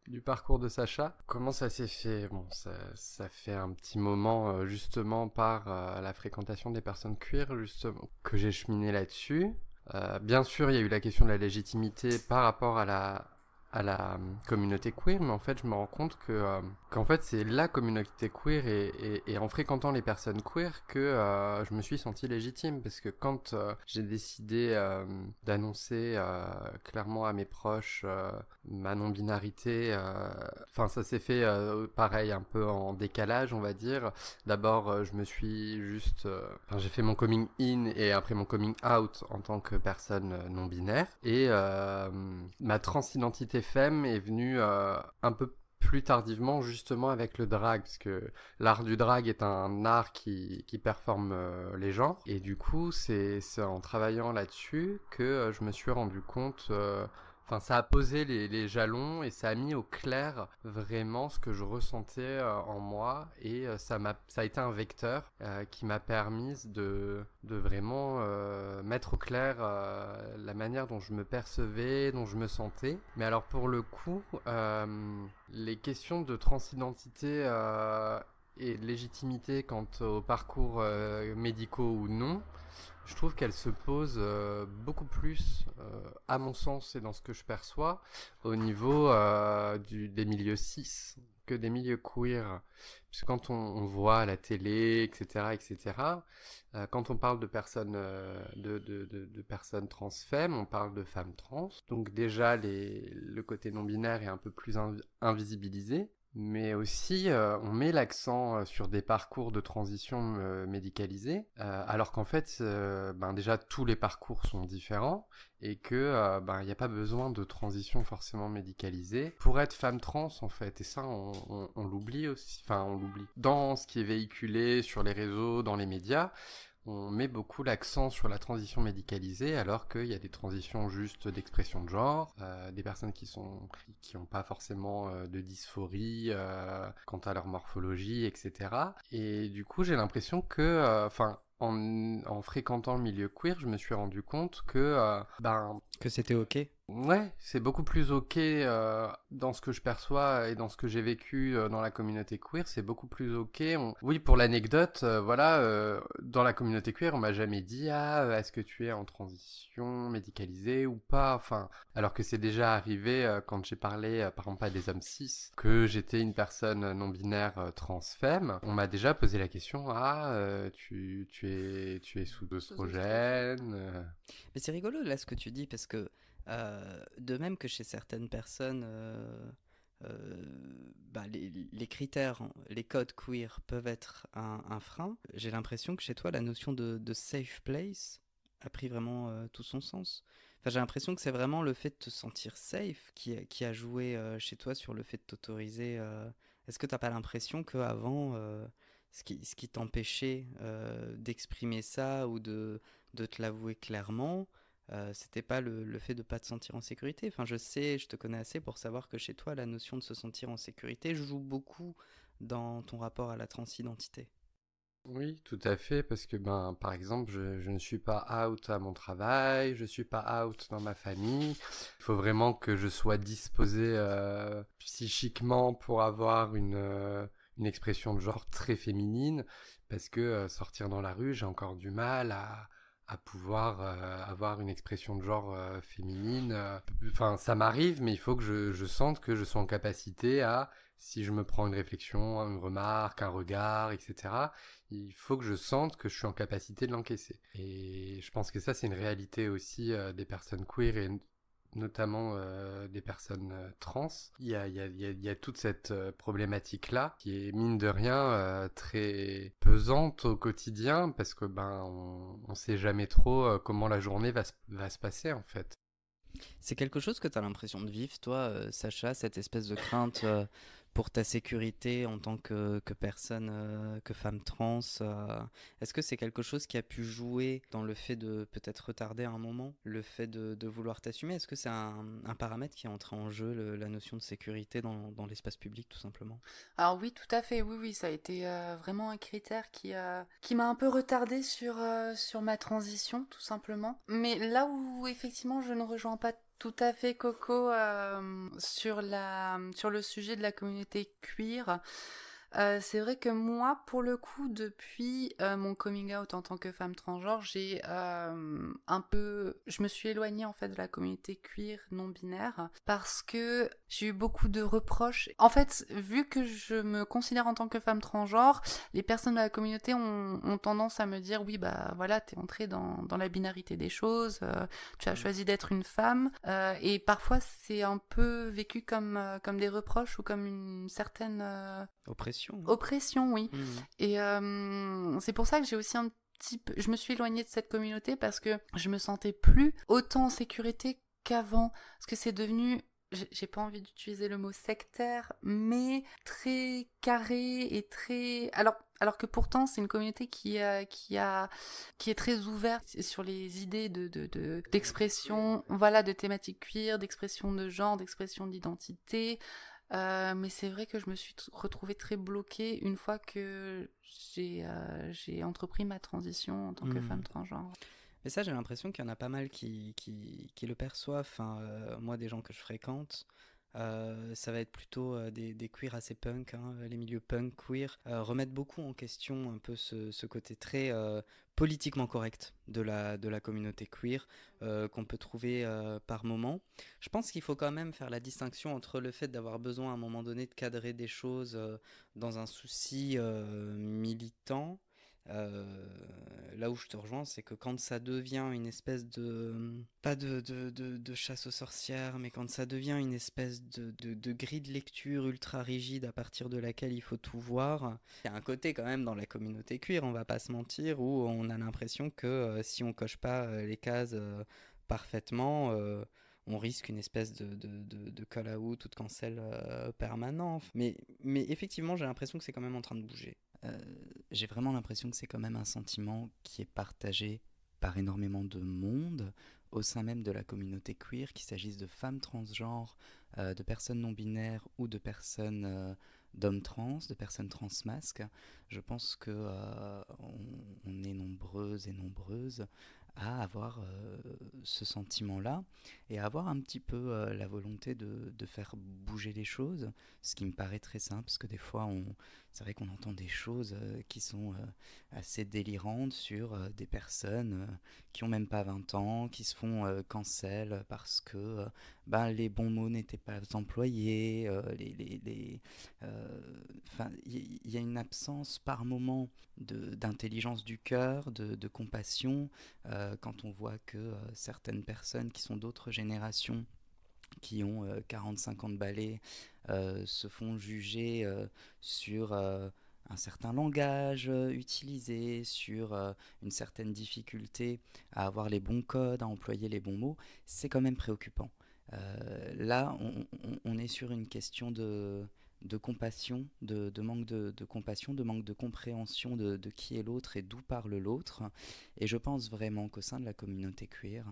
du parcours de Sacha. Comment ça s'est fait? Bon, ça fait un petit moment, justement, par la fréquentation des personnes queer, justement, que j'ai cheminé là-dessus. Bien sûr, il y a eu la question de la légitimité par rapport à la communauté queer, mais en fait je me rends compte qu'en fait c'est la communauté queer et en fréquentant les personnes queer que je me suis senti légitime, parce que quand j'ai décidé d'annoncer clairement à mes proches ma non-binarité, enfin ça s'est fait pareil un peu en décalage, on va dire. D'abord je me suis juste j'ai fait mon coming in et après mon coming out en tant que personne non binaire, et ma transidentité femme est venue un peu plus tardivement, justement avec le drag, parce que l'art du drag est un art qui performe les genres, et du coup c'est en travaillant là-dessus que je me suis rendu compte, ça a posé les jalons et ça a mis au clair vraiment ce que je ressentais en moi, et ça a été un vecteur qui m'a permis de vraiment mettre au clair la manière dont je me percevais, dont je me sentais. Mais alors pour le coup, les questions de transidentité et de légitimité quant aux parcours médicaux ou non, je trouve qu'elle se pose beaucoup plus, à mon sens et dans ce que je perçois, au niveau des milieux cis que des milieux queer. Puisque quand on voit à la télé, etc., quand on parle de personnes, de personnes transfemmes, on parle de femmes trans. Donc déjà, le côté non-binaire est un peu plus invisibilisé. Mais aussi, on met l'accent sur des parcours de transition médicalisés, alors qu'en fait, déjà tous les parcours sont différents, et que il n'y a pas besoin de transition forcément médicalisée pour être femme trans, en fait. Et ça, on l'oublie aussi. Enfin, on l'oublie. Dans ce qui est véhiculé sur les réseaux, dans les médias, on met beaucoup l'accent sur la transition médicalisée, alors qu'il y a des transitions juste d'expression de genre, des personnes qui ont pas forcément de dysphorie quant à leur morphologie, etc. Et du coup, j'ai l'impression que, en fréquentant le milieu queer, je me suis rendu compte que c'était ok. Ouais, c'est beaucoup plus ok dans ce que je perçois et dans ce que j'ai vécu dans la communauté queer, c'est beaucoup plus ok. Oui, pour l'anecdote, dans la communauté queer, on m'a jamais dit est-ce que tu es en transition médicalisée ou pas, alors que c'est déjà arrivé quand j'ai parlé par exemple à des hommes cis que j'étais une personne non binaire trans-femme. On m'a déjà posé la question tu es sous oestrogène. Mais c'est rigolo là ce que tu dis, parce que de même que chez certaines personnes, les critères, les codes queer peuvent être un frein, j'ai l'impression que chez toi, la notion de safe place a pris vraiment tout son sens. Enfin, j'ai l'impression que c'est vraiment le fait de te sentir safe qui a joué chez toi sur le fait de t'autoriser. Est-ce que t'as pas l'impression qu'avant, ce qui t'empêchait d'exprimer ça ou de te l'avouer clairement, c'était pas le fait de pas te sentir en sécurité. Enfin, je te connais assez pour savoir que chez toi, la notion de se sentir en sécurité joue beaucoup dans ton rapport à la transidentité. Oui, tout à fait, parce que par exemple, je ne suis pas out à mon travail, je suis pas out dans ma famille. Il faut vraiment que je sois disposé psychiquement pour avoir une expression de genre très féminine, parce que sortir dans la rue, j'ai encore du mal à à pouvoir avoir une expression de genre féminine. Enfin, ça m'arrive, mais il faut que je sente que je sois en capacité à, si je me prends une réflexion, une remarque, un regard, etc., il faut que je sente que je suis en capacité de l'encaisser. Et je pense que ça, c'est une réalité aussi des personnes queer et notamment des personnes trans. Il y a toute cette problématique-là qui est mine de rien très pesante au quotidien parce que on sait jamais trop comment la journée va se passer en fait. C'est quelque chose que tu as l'impression de vivre, toi, Sacha, cette espèce de crainte pour ta sécurité en tant que personne, que femme trans. Est-ce que c'est quelque chose qui a pu jouer dans le fait de peut-être retarder un moment, le fait de vouloir t'assumer? Est-ce que c'est un paramètre qui est entré en jeu, la notion de sécurité dans l'espace public, tout simplement? Alors oui, tout à fait, oui, oui, ça a été vraiment un critère qui m'a un peu retardée sur ma transition, tout simplement. Mais là où effectivement je ne rejoins pas tout à fait Coco sur le sujet de la communauté queer, c'est vrai que moi, pour le coup, depuis mon coming out en tant que femme transgenre, je me suis éloignée en fait de la communauté queer non binaire parce que j'ai eu beaucoup de reproches. En fait, vu que je me considère en tant que femme transgenre, les personnes de la communauté ont tendance à me dire oui bah voilà, t'es entrée dans la binarité des choses, tu as choisi d'être une femme, et parfois c'est un peu vécu comme des reproches ou comme une certaine Oppression. oppression, oui. Mmh. Et c'est pour ça que j'ai aussi je me suis éloignée de cette communauté parce que je me sentais plus autant en sécurité qu'avant. Parce que c'est devenu, j'ai pas envie d'utiliser le mot sectaire, mais très carré et très... Alors que pourtant, c'est une communauté qui est très ouverte sur les idées d'expression, voilà, de thématiques queer, d'expression de genre, d'expression d'identité. Mais c'est vrai que je me suis retrouvée très bloquée une fois que j'ai entrepris ma transition en tant que femme transgenre. Mais ça, j'ai l'impression qu'il y en a pas mal qui le perçoivent. Enfin, moi, des gens que je fréquente, ça va être plutôt des queers assez punk, hein, les milieux punk queer, remettent beaucoup en question un peu ce côté très politiquement correct de la communauté queer qu'on peut trouver par moment. Je pense qu'il faut quand même faire la distinction entre le fait d'avoir besoin à un moment donné de cadrer des choses dans un souci militant. Là où je te rejoins, c'est que quand ça devient une espèce pas de chasse aux sorcières, mais quand ça devient une espèce de grille de lecture ultra rigide à partir de laquelle il faut tout voir, il y a un côté quand même dans la communauté queer, on va pas se mentir, où on a l'impression que si on coche pas les cases parfaitement, on risque une espèce de call-out ou de cancel permanent. Mais effectivement, j'ai l'impression que c'est quand même en train de bouger. J'ai vraiment l'impression que c'est quand même un sentiment qui est partagé par énormément de monde au sein même de la communauté queer, qu'il s'agisse de femmes transgenres, de personnes non binaires ou de personnes d'hommes trans, de personnes transmasques. Je pense que on est nombreuses et nombreuses à avoir ce sentiment-là et à avoir un petit peu la volonté de faire bouger les choses, ce qui me paraît très simple, parce que des fois, c'est vrai qu'on entend des choses qui sont assez délirantes sur des personnes qui ont même pas 20 ans, qui se font cancel parce que les bons mots n'étaient pas employés, il y a une absence par moment d'intelligence du cœur, de compassion, quand on voit que certaines personnes qui sont d'autres générations, qui ont 40-50 balais, se font juger sur un certain langage utilisé, sur une certaine difficulté à avoir les bons codes, à employer les bons mots, c'est quand même préoccupant. Là, on est sur une question de compassion, de manque de compassion, de manque de compréhension de qui est l'autre et d'où parle l'autre. Et je pense vraiment qu'au sein de la communauté queer,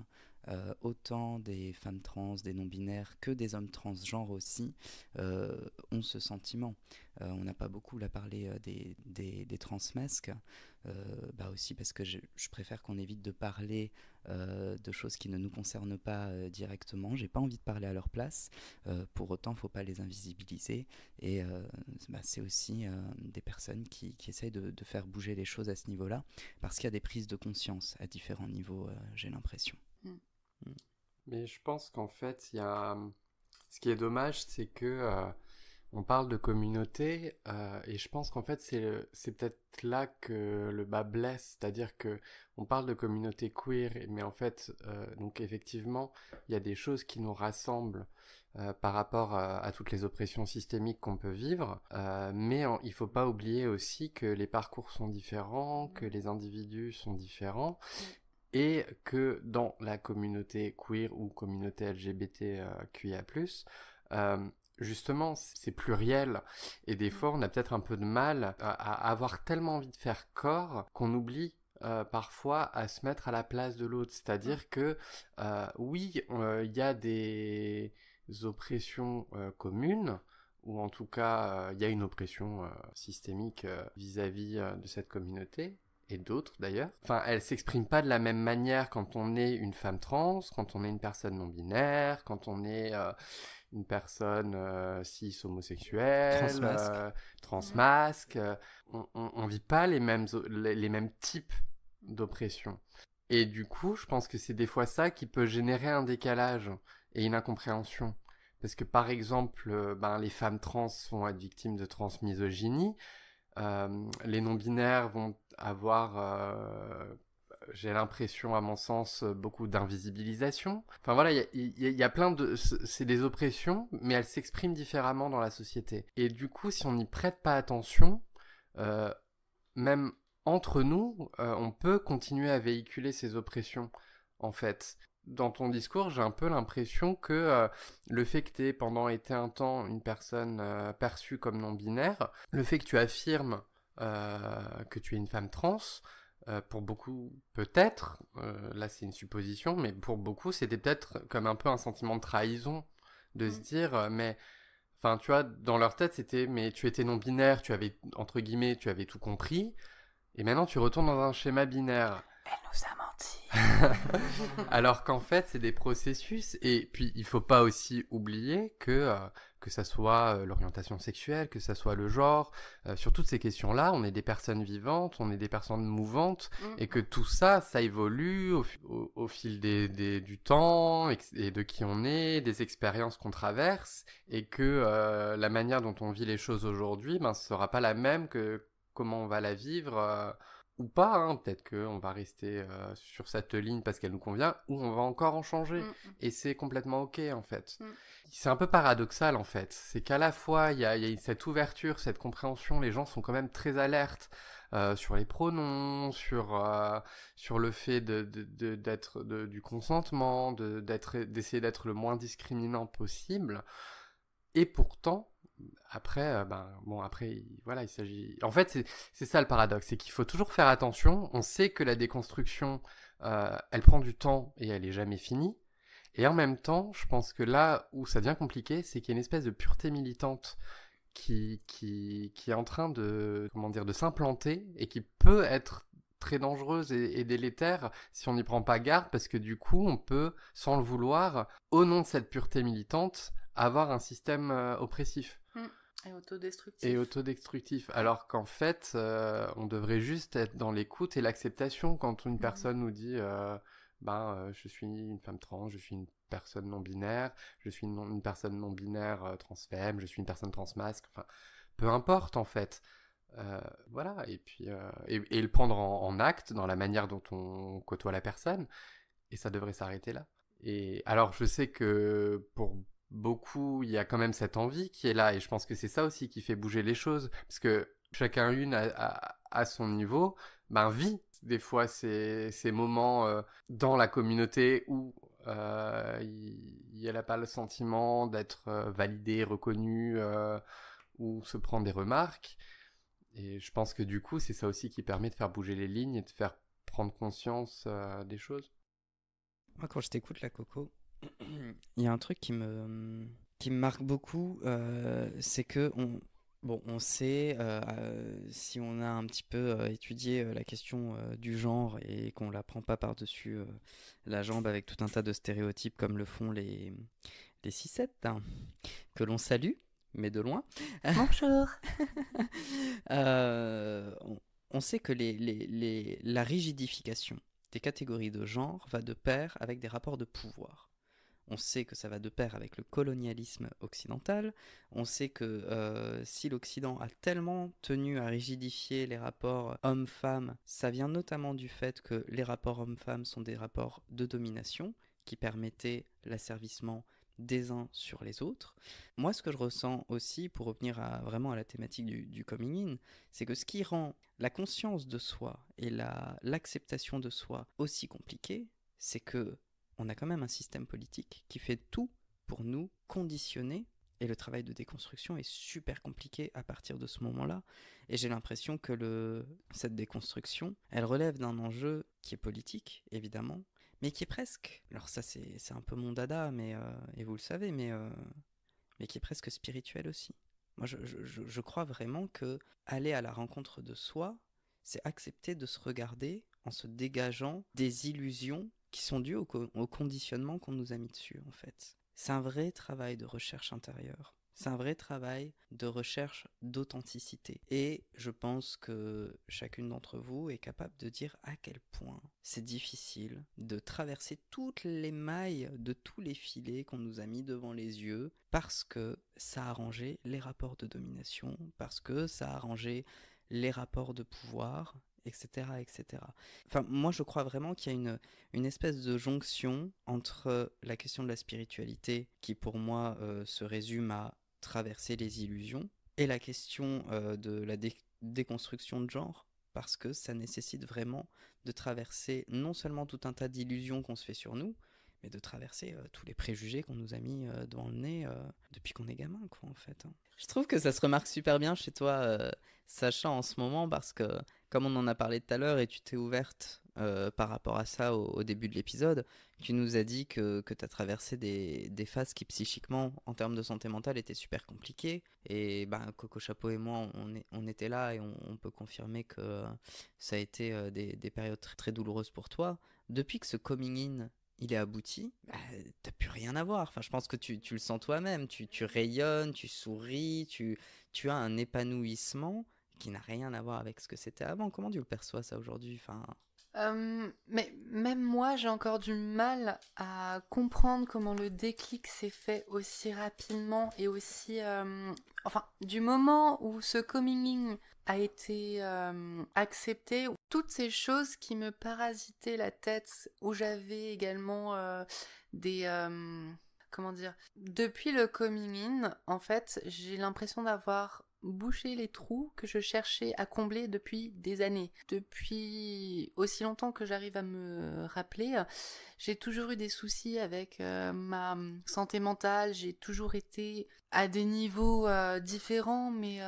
autant des femmes trans, des non-binaires que des hommes transgenres aussi, on ont ce sentiment. On n'a pas beaucoup là parlé des transmasques, aussi parce que je préfère qu'on évite de parler de choses qui ne nous concernent pas directement. J'ai pas envie de parler à leur place. Pour autant, faut pas les invisibiliser. Et c'est aussi des personnes qui essayent de faire bouger les choses à ce niveau-là, parce qu'il y a des prises de conscience à différents niveaux, j'ai l'impression. Mais je pense qu'en fait, ce qui est dommage, c'est que on parle de communauté, et je pense qu'en fait, c'est peut-être là que le bas blesse, c'est-à-dire que on parle de communauté queer, mais en fait, donc effectivement, il y a des choses qui nous rassemblent par rapport à toutes les oppressions systémiques qu'on peut vivre, mais il faut pas oublier aussi que les parcours sont différents, que les individus sont différents, et que dans la communauté queer ou communauté LGBTQIA+, justement, c'est pluriel, et des fois, on a peut-être un peu de mal à avoir tellement envie de faire corps qu'on oublie parfois à se mettre à la place de l'autre. C'est-à-dire que, oui, il y a des oppressions communes, ou en tout cas, il y a une oppression systémique vis-à-vis de cette communauté, et d'autres d'ailleurs. Enfin, elle s'exprime pas de la même manière quand on est une femme trans, quand on est une personne non-binaire, quand on est une personne cis homosexuelle, transmasque. On vit pas les mêmes types d'oppression. Et du coup, je pense que c'est des fois ça qui peut générer un décalage et une incompréhension. Parce que par exemple, les femmes trans vont être victimes de transmisogynie. Les non-binaires vont avoir, j'ai l'impression, à mon sens, beaucoup d'invisibilisation. Enfin voilà, il y a plein de... C'est des oppressions, mais elles s'expriment différemment dans la société. Et du coup, si on n'y prête pas attention, même entre nous, on peut continuer à véhiculer ces oppressions, en fait. Dans ton discours, j'ai un peu l'impression que le fait que tu aies pendant été un temps une personne perçue comme non-binaire, le fait que tu affirmes que tu es une femme trans, pour beaucoup peut-être, là c'est une supposition, mais pour beaucoup c'était peut-être comme un peu un sentiment de trahison, de se dire, mais... Enfin, tu vois, dans leur tête c'était, mais tu étais non-binaire, tu avais, entre guillemets, tu avais tout compris, et maintenant tu retournes dans un schéma binaire. Elle nous a menti. Alors qu'en fait, c'est des processus. Et puis, il faut pas aussi oublier que ça soit l'orientation sexuelle, que ça soit le genre, sur toutes ces questions-là, on est des personnes vivantes, on est des personnes mouvantes, et que tout ça, ça évolue au fil du temps, et de qui on est, des expériences qu'on traverse, et que la manière dont on vit les choses aujourd'hui, ce sera pas la même que comment on va la vivre... ou pas, hein. Peut-être qu'on va rester sur cette ligne parce qu'elle nous convient, ou on va encore en changer. Et c'est complètement ok, en fait. C'est un peu paradoxal, en fait. C'est qu'à la fois, il y a cette ouverture, cette compréhension, les gens sont quand même très alertes sur les pronoms, sur le fait d'être du consentement, d'essayer d'être le moins discriminant possible. Et pourtant... Après, voilà, il s'agit... En fait, c'est ça le paradoxe, c'est qu'il faut toujours faire attention. On sait que la déconstruction, elle prend du temps et elle est jamais finie. Et en même temps, je pense que là où ça devient compliqué, c'est qu'il y a une espèce de pureté militante qui est en train de s'implanter et qui peut être très dangereuse et délétère si on n'y prend pas garde, parce que du coup, on peut, sans le vouloir, au nom de cette pureté militante, avoir un système oppressif. Et autodestructif. Alors qu'en fait, on devrait juste être dans l'écoute et l'acceptation quand une personne nous dit je suis une femme trans, je suis une personne non-binaire, je suis une personne non-binaire transfemme, je suis une personne transmasque, enfin, peu importe en fait. Voilà, et puis et le prendre en acte dans la manière dont on côtoie la personne, et ça devrait s'arrêter là. Et alors je sais que pour beaucoup, il y a quand même cette envie qui est là, et je pense que c'est ça aussi qui fait bouger les choses, parce que chacun à son niveau vit des fois ces moments dans la communauté où il n'a pas le sentiment d'être validé, reconnu, ou se prend des remarques. Et je pense que du coup, c'est ça aussi qui permet de faire bouger les lignes et de faire prendre conscience des choses. Moi, quand je t'écoute, la Coco, il y a un truc qui me qui me marque beaucoup, c'est que on sait, si on a un petit peu étudié la question du genre et qu'on la prend pas par-dessus la jambe avec tout un tas de stéréotypes comme le font les 6-7, hein, que l'on salue, mais de loin. Bonjour. On sait que la rigidification des catégories de genre va de pair avec des rapports de pouvoir. On sait que ça va de pair avec le colonialisme occidental. On sait que si l'Occident a tellement tenu à rigidifier les rapports hommes-femmes, ça vient notamment du fait que les rapports hommes-femmes sont des rapports de domination qui permettaient l'asservissement des uns sur les autres. Moi, ce que je ressens aussi, pour revenir vraiment à la thématique du coming in, c'est que ce qui rend la conscience de soi et l'acceptation de soi aussi compliquée, c'est que on a quand même un système politique qui fait tout pour nous conditionner, et le travail de déconstruction est super compliqué à partir de ce moment-là, et j'ai l'impression que cette déconstruction, elle relève d'un enjeu qui est politique, évidemment, mais qui est presque, alors ça c'est un peu mon dada, et vous le savez, mais qui est presque spirituel aussi. Moi je crois vraiment que aller à la rencontre de soi, c'est accepter de se regarder en se dégageant des illusions qui sont dues au conditionnement qu'on nous a mis dessus, en fait. C'est un vrai travail de recherche intérieure. C'est un vrai travail de recherche d'authenticité. Et je pense que chacune d'entre vous est capable de dire à quel point c'est difficile de traverser toutes les mailles de tous les filets qu'on nous a mis devant les yeux parce que ça a arrangé les rapports de domination, parce que ça a arrangé les rapports de pouvoir, etc., etc. Enfin, moi, je crois vraiment qu'il y a une espèce de jonction entre la question de la spiritualité, qui pour moi se résume à traverser les illusions, et la question de la déconstruction de genre, parce que ça nécessite vraiment de traverser non seulement tout un tas d'illusions qu'on se fait sur nous, mais de traverser tous les préjugés qu'on nous a mis devant le nez depuis qu'on est gamin, quoi, en fait. Hein. Je trouve que ça se remarque super bien chez toi, Sacha, en ce moment, parce que, comme on en a parlé tout à l'heure, et tu t'es ouverte par rapport à ça au début de l'épisode, tu nous as dit que tu as traversé des phases qui, psychiquement, en termes de santé mentale, étaient super compliquées. Et ben, Coco Chapeau et moi, on était là, et on peut confirmer que ça a été des périodes très, très douloureuses pour toi. Depuis que ce coming in il est abouti, bah, t'as plus rien à voir. Enfin, je pense que tu le sens toi-même. Tu rayonnes, tu souris, tu as un épanouissement qui n'a rien à voir avec ce que c'était avant. Comment tu le perçois ça aujourd'hui? Enfin... Mais même moi, j'ai encore du mal à comprendre comment le déclic s'est fait aussi rapidement et aussi... Enfin, du moment où ce coming in a été accepté, toutes ces choses qui me parasitaient la tête, où j'avais également des... comment dire? Depuis le coming in, en fait, j'ai l'impression d'avoir bouché les trous que je cherchais à combler depuis des années. Depuis aussi longtemps que j'arrive à me rappeler, j'ai toujours eu des soucis avec ma santé mentale, j'ai toujours été à des niveaux différents, mais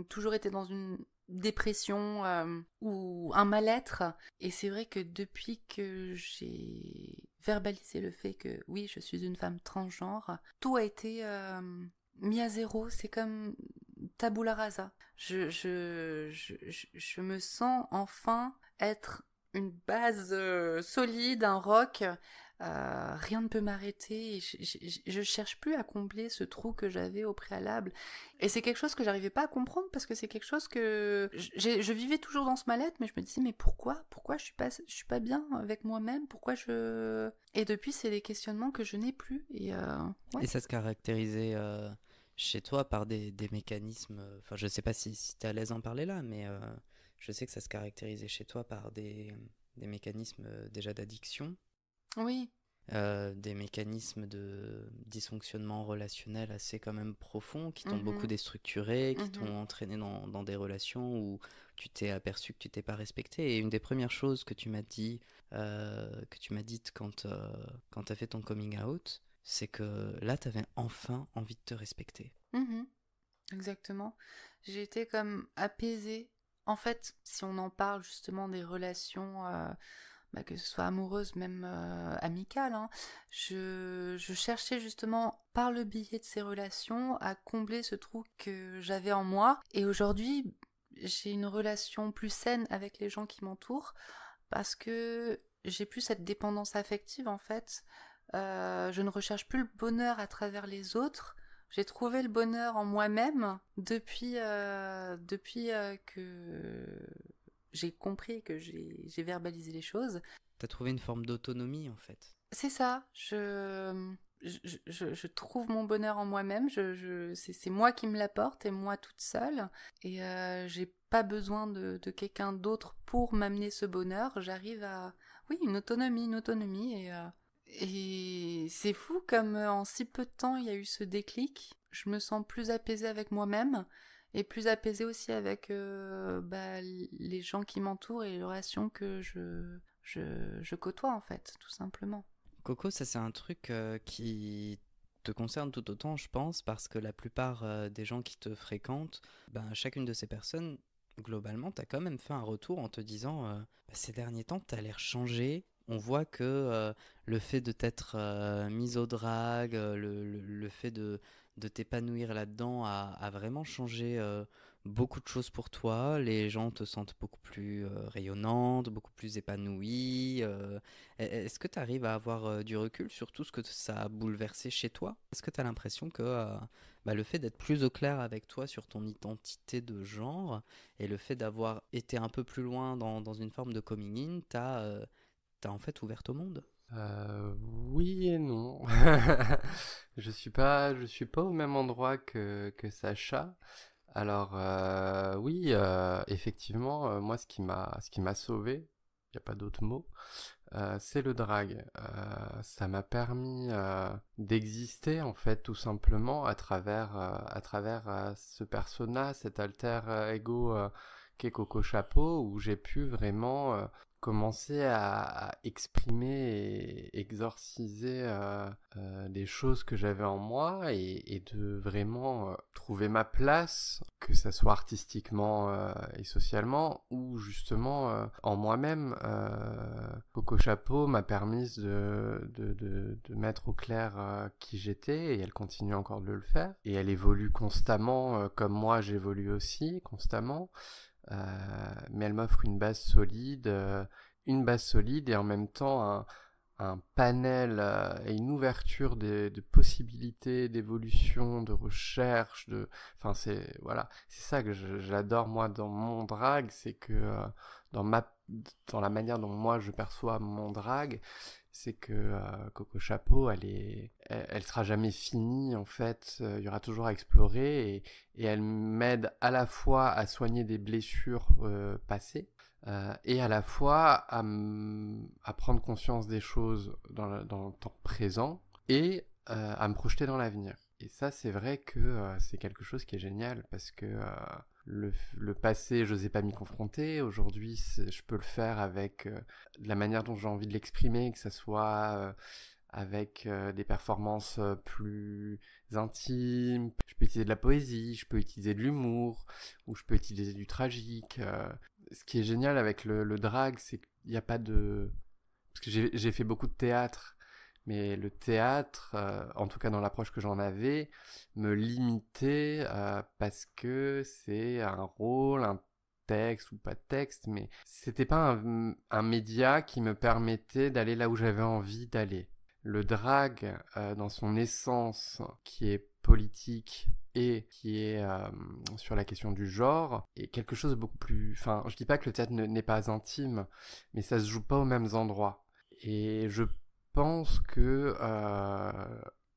toujours été dans une dépression ou un mal-être. Et c'est vrai que depuis que j'ai verbalisé le fait que oui, je suis une femme transgenre, tout a été mis à zéro. C'est comme tabula rasa. Je me sens enfin être une base solide, un roc. Rien ne peut m'arrêter. Je cherche plus à combler ce trou que j'avais au préalable. Et c'est quelque chose que j'arrivais pas à comprendre parce que c'est quelque chose que je vivais toujours dans ce mal-être, mais je me disais mais pourquoi je suis pas bien avec moi-même, et depuis c'est des questionnements que je n'ai plus ouais. Et ça se caractérisait chez toi par des mécanismes, enfin je sais pas si tu es à l'aise d'en parler là, mais je sais que ça se caractérisait chez toi par des mécanismes déjà d'addiction. Oui. Des mécanismes de dysfonctionnement relationnel assez quand même profonds, qui t'ont beaucoup déstructuré, qui t'ont entraîné dans des relations où tu t'es aperçu que tu t'es pas respecté. Et une des premières choses que tu m'as dites quand t'as fait ton coming out, c'est que là t'avais enfin envie de te respecter. Exactement. J'ai été comme apaisée. En fait, si on en parle justement des relations que ce soit amoureuse, même amicale, hein, je cherchais justement par le biais de ces relations à combler ce trou que j'avais en moi. Et aujourd'hui, j'ai une relation plus saine avec les gens qui m'entourent parce que j'ai plus cette dépendance affective en fait. Je ne recherche plus le bonheur à travers les autres. J'ai trouvé le bonheur en moi-même depuis que j'ai compris, que j'ai verbalisé les choses. T'as trouvé une forme d'autonomie en fait. C'est ça, je trouve mon bonheur en moi-même, c'est moi qui me l'apporte et moi toute seule. Et j'ai pas besoin de quelqu'un d'autre pour m'amener ce bonheur. J'arrive à... Oui, une autonomie. Et c'est fou comme en si peu de temps il y a eu ce déclic. Je me sens plus apaisée avec moi-même et plus apaisée aussi avec les gens qui m'entourent et les relations que je côtoie en fait, tout simplement. Coco, ça c'est un truc qui te concerne tout autant, je pense, parce que la plupart des gens qui te fréquentent, chacune de ces personnes, globalement, t'as quand même fait un retour en te disant ces derniers temps, t'as l'air changé. On voit que le fait de t'être mise au drague, le fait de t'épanouir là-dedans a vraiment changé beaucoup de choses pour toi. Les gens te sentent beaucoup plus rayonnante, beaucoup plus épanouie. Est-ce que tu arrives à avoir du recul sur tout ce que ça a bouleversé chez toi? Est-ce que tu as l'impression que le fait d'être plus au clair avec toi sur ton identité de genre et le fait d'avoir été un peu plus loin dans une forme de coming in, t'as en fait ouvert au monde? Oui et non. Je suis pas au même endroit que Sacha. Alors oui, effectivement, moi ce qui m'a sauvé, il n'y a pas d'autre mot, c'est le drag. Ça m'a permis d'exister en fait tout simplement à travers ce persona, cet alter ego qu'est Coco Chapeau, où j'ai pu vraiment commencer à exprimer et exorciser des choses que j'avais en moi et de vraiment trouver ma place, que ça soit artistiquement et socialement ou justement en moi-même. Coco Chapeau m'a permis de mettre au clair qui j'étais et elle continue encore de le faire et elle évolue constamment comme moi j'évolue aussi constamment. Mais elle m'offre une base solide et en même temps un panel et une ouverture de possibilités, d'évolution, de recherche, enfin c'est ça que j'adore moi dans mon drag, c'est que dans la manière dont moi je perçois mon drag, c'est que Coco Chapeau, elle sera jamais finie en fait. Il y aura toujours à explorer et elle m'aide à la fois à soigner des blessures passées et à la fois à prendre conscience des choses dans le temps présent et à me projeter dans l'avenir. Et ça, c'est vrai que c'est quelque chose qui est génial parce que le passé, je n'osais pas m'y confronter. Aujourd'hui, je peux le faire avec la manière dont j'ai envie de l'exprimer, que ça soit avec des performances plus intimes. Je peux utiliser de la poésie, je peux utiliser de l'humour, ou je peux utiliser du tragique. Ce qui est génial avec le drag, c'est qu'il n'y a pas de... Parce que j'ai fait beaucoup de théâtre, mais le théâtre, en tout cas dans l'approche que j'en avais, me limitait parce que c'est un rôle, un texte ou pas de texte, mais c'était pas un média qui me permettait d'aller là où j'avais envie d'aller. Le drag, dans son essence, qui est politique et qui est sur la question du genre, est quelque chose de beaucoup plus... Enfin, je dis pas que le théâtre n'est pas intime, mais ça se joue pas aux mêmes endroits. Et je pense que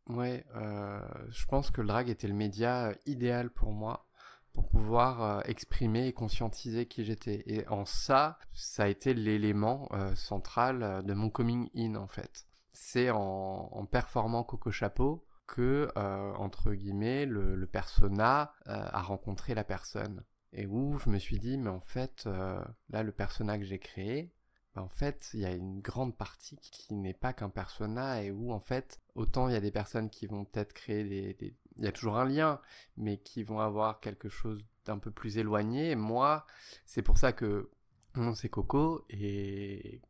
je pense que le drag était le média idéal pour moi pour pouvoir exprimer et conscientiser qui j'étais. Et en ça a été l'élément central de mon coming in en fait. C'est en performant Coco Chapeau que entre guillemets le persona a rencontré la personne et où je me suis dit mais en fait là le persona que j'ai créé, en fait, il y a une grande partie qui n'est pas qu'un persona et où, en fait, autant il y a des personnes qui vont peut-être créer il y a toujours un lien, mais qui vont avoir quelque chose d'un peu plus éloigné. Et moi, c'est pour ça que mon nom c'est Coco et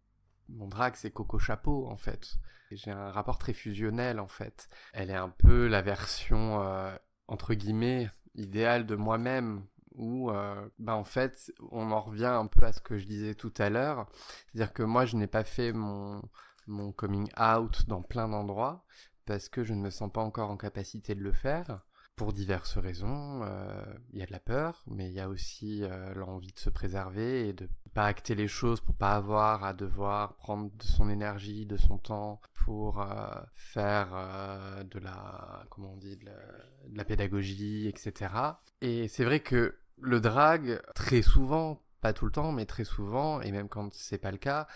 mon drague, c'est Coco Chapeau, en fait. Et j'ai un rapport très fusionnel, en fait. Elle est un peu la version, entre guillemets, idéale de moi-même, où, en fait, on en revient un peu à ce que je disais tout à l'heure. C'est-à-dire que moi, je n'ai pas fait mon coming out dans plein d'endroits, parce que je ne me sens pas encore en capacité de le faire. Pour diverses raisons, il y a de la peur, mais il y a aussi l'envie de se préserver et de pas acter les choses pour pas avoir à devoir prendre de son énergie, de son temps pour faire de la, comment on dit, de la pédagogie, etc. Et c'est vrai que le drag, très souvent, pas tout le temps, mais très souvent, et même quand c'est pas le cas,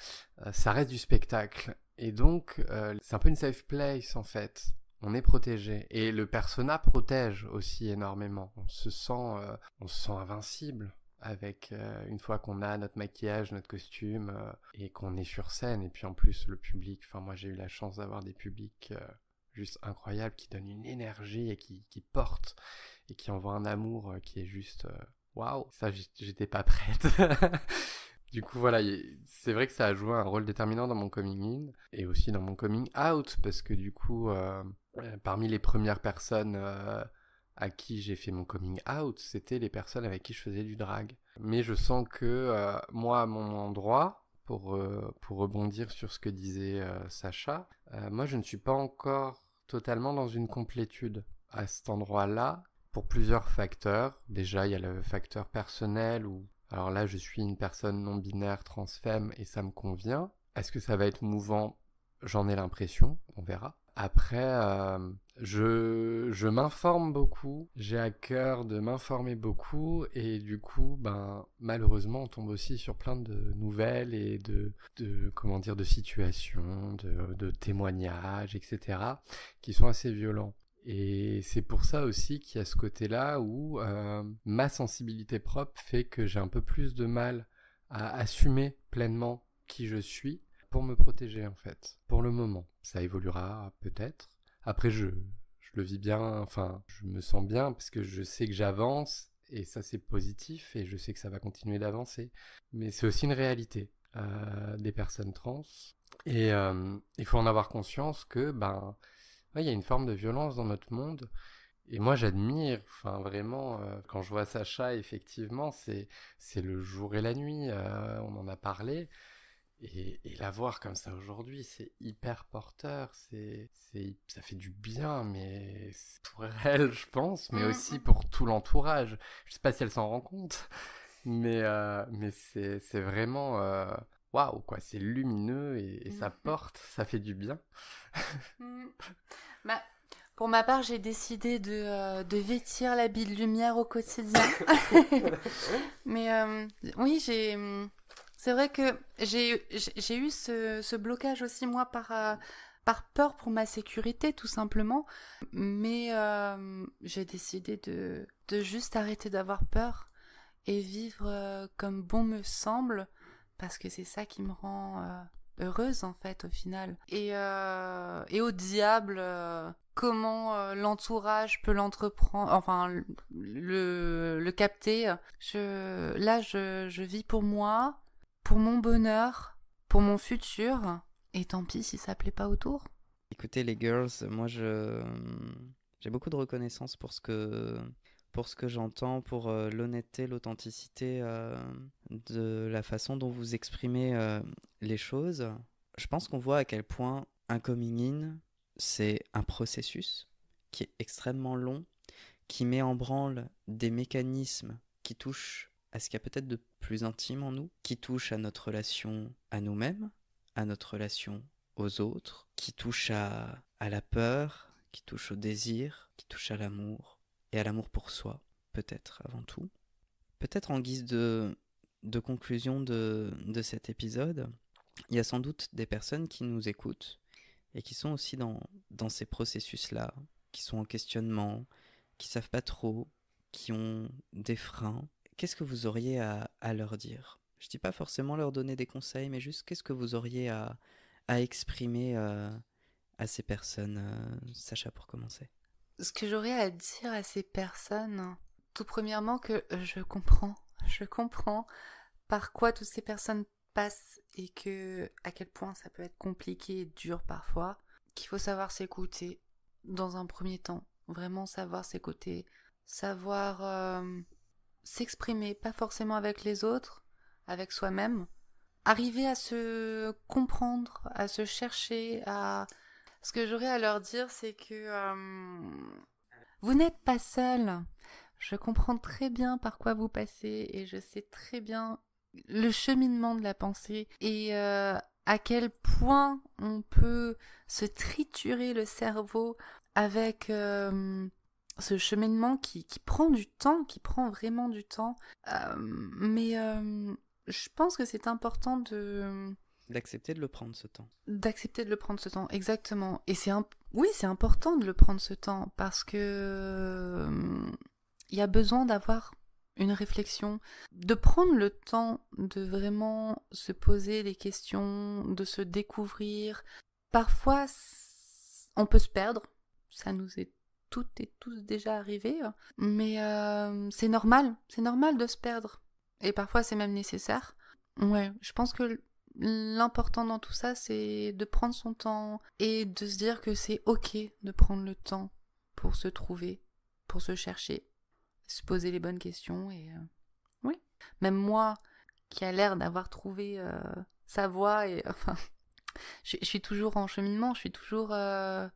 ça reste du spectacle. Et donc, c'est un peu une safe place en fait. On est protégé. Et le persona protège aussi énormément. On se sent invincible avec une fois qu'on a notre maquillage, notre costume et qu'on est sur scène. Et puis en plus, le public, enfin moi j'ai eu la chance d'avoir des publics juste incroyables qui donnent une énergie et qui portent et qui envoient un amour qui est juste waouh. Ça, j'étais pas prête. Du coup, voilà, c'est vrai que ça a joué un rôle déterminant dans mon coming in et aussi dans mon coming out parce que du coup, parmi les premières personnes à qui j'ai fait mon coming out, c'était les personnes avec qui je faisais du drag. Mais je sens que moi, à mon endroit, pour rebondir sur ce que disait Sacha, moi, je ne suis pas encore totalement dans une complétude à cet endroit-là pour plusieurs facteurs. Déjà, il y a le facteur personnel où alors là, je suis une personne non-binaire, trans-femme, et ça me convient. Est-ce que ça va être mouvant? J'en ai l'impression, on verra. Après, je m'informe beaucoup, j'ai à cœur de m'informer beaucoup, et du coup, malheureusement, on tombe aussi sur plein de nouvelles et de situations, de témoignages, etc., qui sont assez violents. Et c'est pour ça aussi qu'il y a ce côté-là où ma sensibilité propre fait que j'ai un peu plus de mal à assumer pleinement qui je suis pour me protéger en fait. Pour le moment, ça évoluera peut-être. Après, je le vis bien, enfin, je me sens bien parce que je sais que j'avance et ça c'est positif et je sais que ça va continuer d'avancer. Mais c'est aussi une réalité des personnes trans et il faut en avoir conscience que il y a une forme de violence dans notre monde et moi j'admire, enfin vraiment, quand je vois Sacha, effectivement, c'est le jour et la nuit, on en a parlé, et la voir comme ça aujourd'hui, c'est hyper porteur, ça fait du bien, mais c'est pour elle, je pense, mais aussi pour tout l'entourage. Je sais pas si elle s'en rend compte, mais c'est vraiment... waouh, quoi, c'est lumineux et ça porte, ça fait du bien. Pour ma part, j'ai décidé de vêtir l'habit de lumière au quotidien. Mais oui, c'est vrai que j'ai eu ce blocage aussi, moi, par peur pour ma sécurité, tout simplement. Mais j'ai décidé de juste arrêter d'avoir peur et vivre comme bon me semble, parce que c'est ça qui me rend heureuse, en fait, au final. Et au diable... comment l'entourage peut l'entreprendre, enfin le capter. Je vis pour moi, pour mon bonheur, pour mon futur, et tant pis si ça plaît pas autour. Écoutez les girls, moi j'ai beaucoup de reconnaissance pour ce que j'entends, pour l'honnêteté, l'authenticité de la façon dont vous exprimez les choses. Je pense qu'on voit à quel point un coming in, c'est un processus qui est extrêmement long, qui met en branle des mécanismes qui touchent à ce qu'il y a peut-être de plus intime en nous, qui touchent à notre relation à nous-mêmes, à notre relation aux autres, qui touchent à la peur, qui touchent au désir, qui touchent à l'amour, et à l'amour pour soi, peut-être avant tout. Peut-être en guise de conclusion de cet épisode, il y a sans doute des personnes qui nous écoutent et qui sont aussi dans ces processus-là, qui sont en questionnement, qui savent pas trop, qui ont des freins. Qu'est-ce que vous auriez à leur dire? Je dis pas forcément leur donner des conseils, mais juste qu'est-ce que vous auriez à exprimer à ces personnes, Sacha, pour commencer? Ce que j'aurais à dire à ces personnes, tout premièrement que je comprends par quoi toutes ces personnes passe et que à quel point ça peut être compliqué et dur parfois, qu'il faut savoir s'écouter dans un premier temps, vraiment savoir s'écouter, savoir s'exprimer, pas forcément avec les autres, avec soi-même, arriver à se comprendre, à se chercher, à... Ce que j'aurais à leur dire, c'est que vous n'êtes pas seul. Je comprends très bien par quoi vous passez et je sais très bien le cheminement de la pensée et à quel point on peut se triturer le cerveau avec ce cheminement qui prend du temps, qui prend vraiment du temps. Mais je pense que c'est important D'accepter de le prendre ce temps. d'accepter de le prendre ce temps, exactement. Et oui, c'est important de le prendre ce temps parce que il y a besoin d'avoir une réflexion, de prendre le temps de vraiment se poser des questions, de se découvrir. Parfois, on peut se perdre, ça nous est toutes et tous déjà arrivé, mais c'est normal de se perdre. Et parfois, c'est même nécessaire. Ouais, je pense que l'important dans tout ça, c'est de prendre son temps et de se dire que c'est ok de prendre le temps pour se trouver, pour se chercher, se poser les bonnes questions et oui. Même moi, qui a l'air d'avoir trouvé sa voie et enfin, je suis toujours en cheminement, je suis toujours dans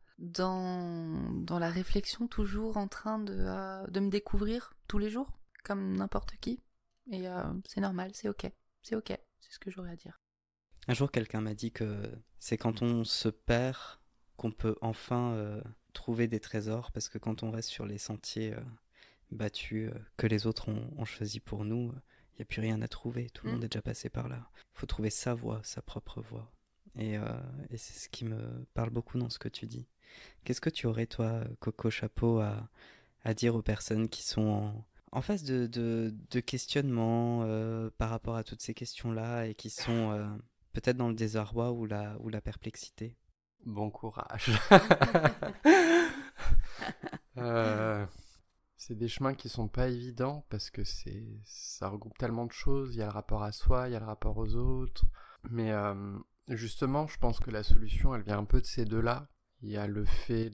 la réflexion, toujours en train de me découvrir tous les jours, comme n'importe qui. Et c'est normal, c'est ok, c'est ce que j'aurais à dire. Un jour, quelqu'un m'a dit que c'est quand on se perd qu'on peut enfin trouver des trésors, parce que quand on reste sur les sentiers battus que les autres ont choisi pour nous, il n'y a plus rien à trouver, tout le monde est déjà passé par là. Il faut trouver sa voie, sa propre voie. Et c'est ce qui me parle beaucoup dans ce que tu dis. Qu'est-ce que tu aurais, toi, Coco Chapeau, à dire aux personnes qui sont en face de questionnements par rapport à toutes ces questions-là et qui sont peut-être dans le désarroi ou la perplexité? Bon courage. C'est des chemins qui sont pas évidents parce que ça regroupe tellement de choses. Il y a le rapport à soi, il y a le rapport aux autres. Mais justement, je pense que la solution, elle vient un peu de ces deux-là. Il y a le fait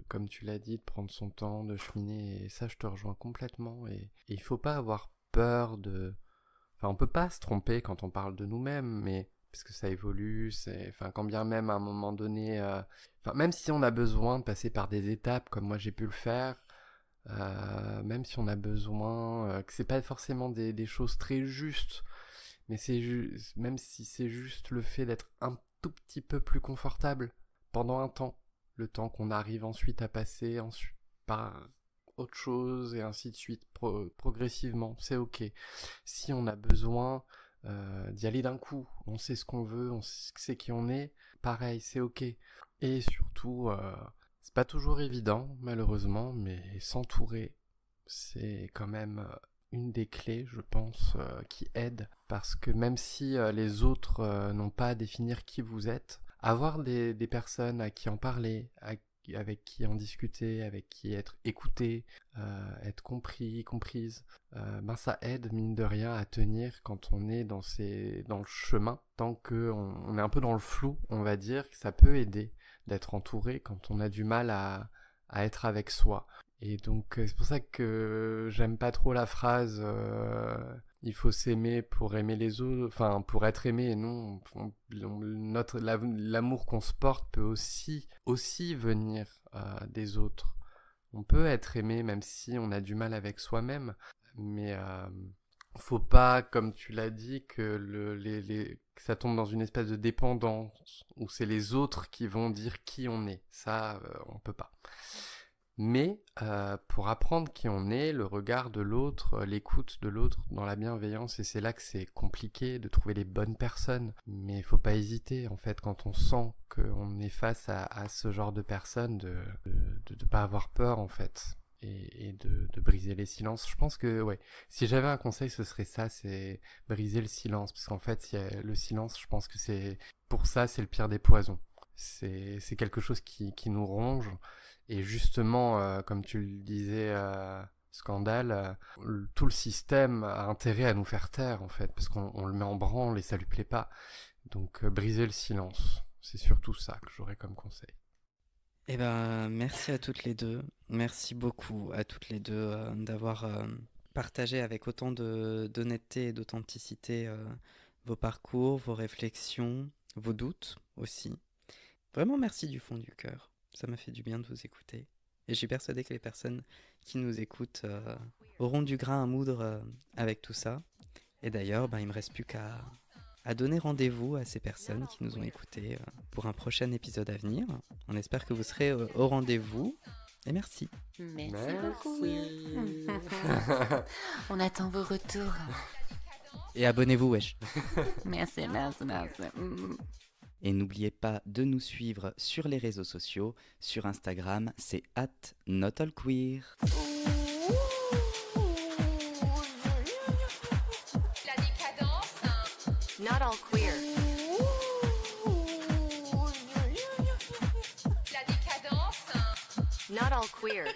comme tu l'as dit, de prendre son temps, de cheminer. Et ça, je te rejoins complètement. Et il faut pas avoir peur de... Enfin, on peut pas se tromper quand on parle de nous-mêmes, mais... parce que ça évolue, enfin, quand bien même à un moment donné, enfin, même si on a besoin de passer par des étapes comme moi j'ai pu le faire, même si on a besoin, que c'est pas forcément des choses très justes, mais même si c'est juste le fait d'être un tout petit peu plus confortable pendant un temps, le temps qu'on arrive ensuite à passer ensuite par autre chose et ainsi de suite, progressivement, c'est ok. Si on a besoin d'y aller d'un coup, on sait ce qu'on veut, on sait qui on est, pareil, c'est ok. Et surtout, c'est pas toujours évident, malheureusement, mais s'entourer, c'est quand même une des clés, je pense, qui aide, parce que même si les autres n'ont pas à définir qui vous êtes, avoir des personnes à qui en parler, avec qui en discuter, avec qui être écouté, être comprise, ben ça aide mine de rien à tenir quand on est dans le chemin. Tant qu'on est un peu dans le flou, on va dire que ça peut aider d'être entouré quand on a du mal à être avec soi. Et donc c'est pour ça que j'aime pas trop la phrase il faut s'aimer pour aimer les autres, enfin pour être aimé, et non, l'amour qu'on se porte peut aussi venir des autres. On peut être aimé même si on a du mal avec soi-même, mais faut pas, comme tu l'as dit, que ça tombe dans une espèce de dépendance où c'est les autres qui vont dire qui on est. Ça, on peut pas. Mais pour apprendre qui on est, le regard de l'autre, l'écoute de l'autre dans la bienveillance, et c'est là que c'est compliqué de trouver les bonnes personnes. Mais il faut pas hésiter, en fait, quand on sent qu'on est face à ce genre de personnes, de pas avoir peur, en fait, et de briser les silences. Je pense que, ouais, si j'avais un conseil, ce serait ça, c'est briser le silence. Parce qu'en fait, le silence, je pense que pour ça, c'est le pire des poisons. C'est quelque chose qui nous ronge. Et justement, comme tu le disais scandale, tout le système a intérêt à nous faire taire, en fait, parce qu'on le met en branle et ça lui plaît pas. Donc, briser le silence, c'est surtout ça que j'aurais comme conseil. Eh ben, merci à toutes les deux. Merci beaucoup à toutes les deux d'avoir partagé avec autant d'honnêteté et d'authenticité vos parcours, vos réflexions, vos doutes aussi. Vraiment merci du fond du cœur. Ça m'a fait du bien de vous écouter. Et je suis persuadée que les personnes qui nous écoutent auront du grain à moudre avec tout ça. Et d'ailleurs, il ne me reste plus qu'à donner rendez-vous à ces personnes qui nous ont écoutés pour un prochain épisode à venir. On espère que vous serez au rendez-vous. Et merci. Merci beaucoup. On attend vos retours. Et abonnez-vous, wesh. Merci. Et n'oubliez pas de nous suivre sur les réseaux sociaux. Sur Instagram, c'est @notallqueer. La décadence. Not all queer. La décadence. Not all queer.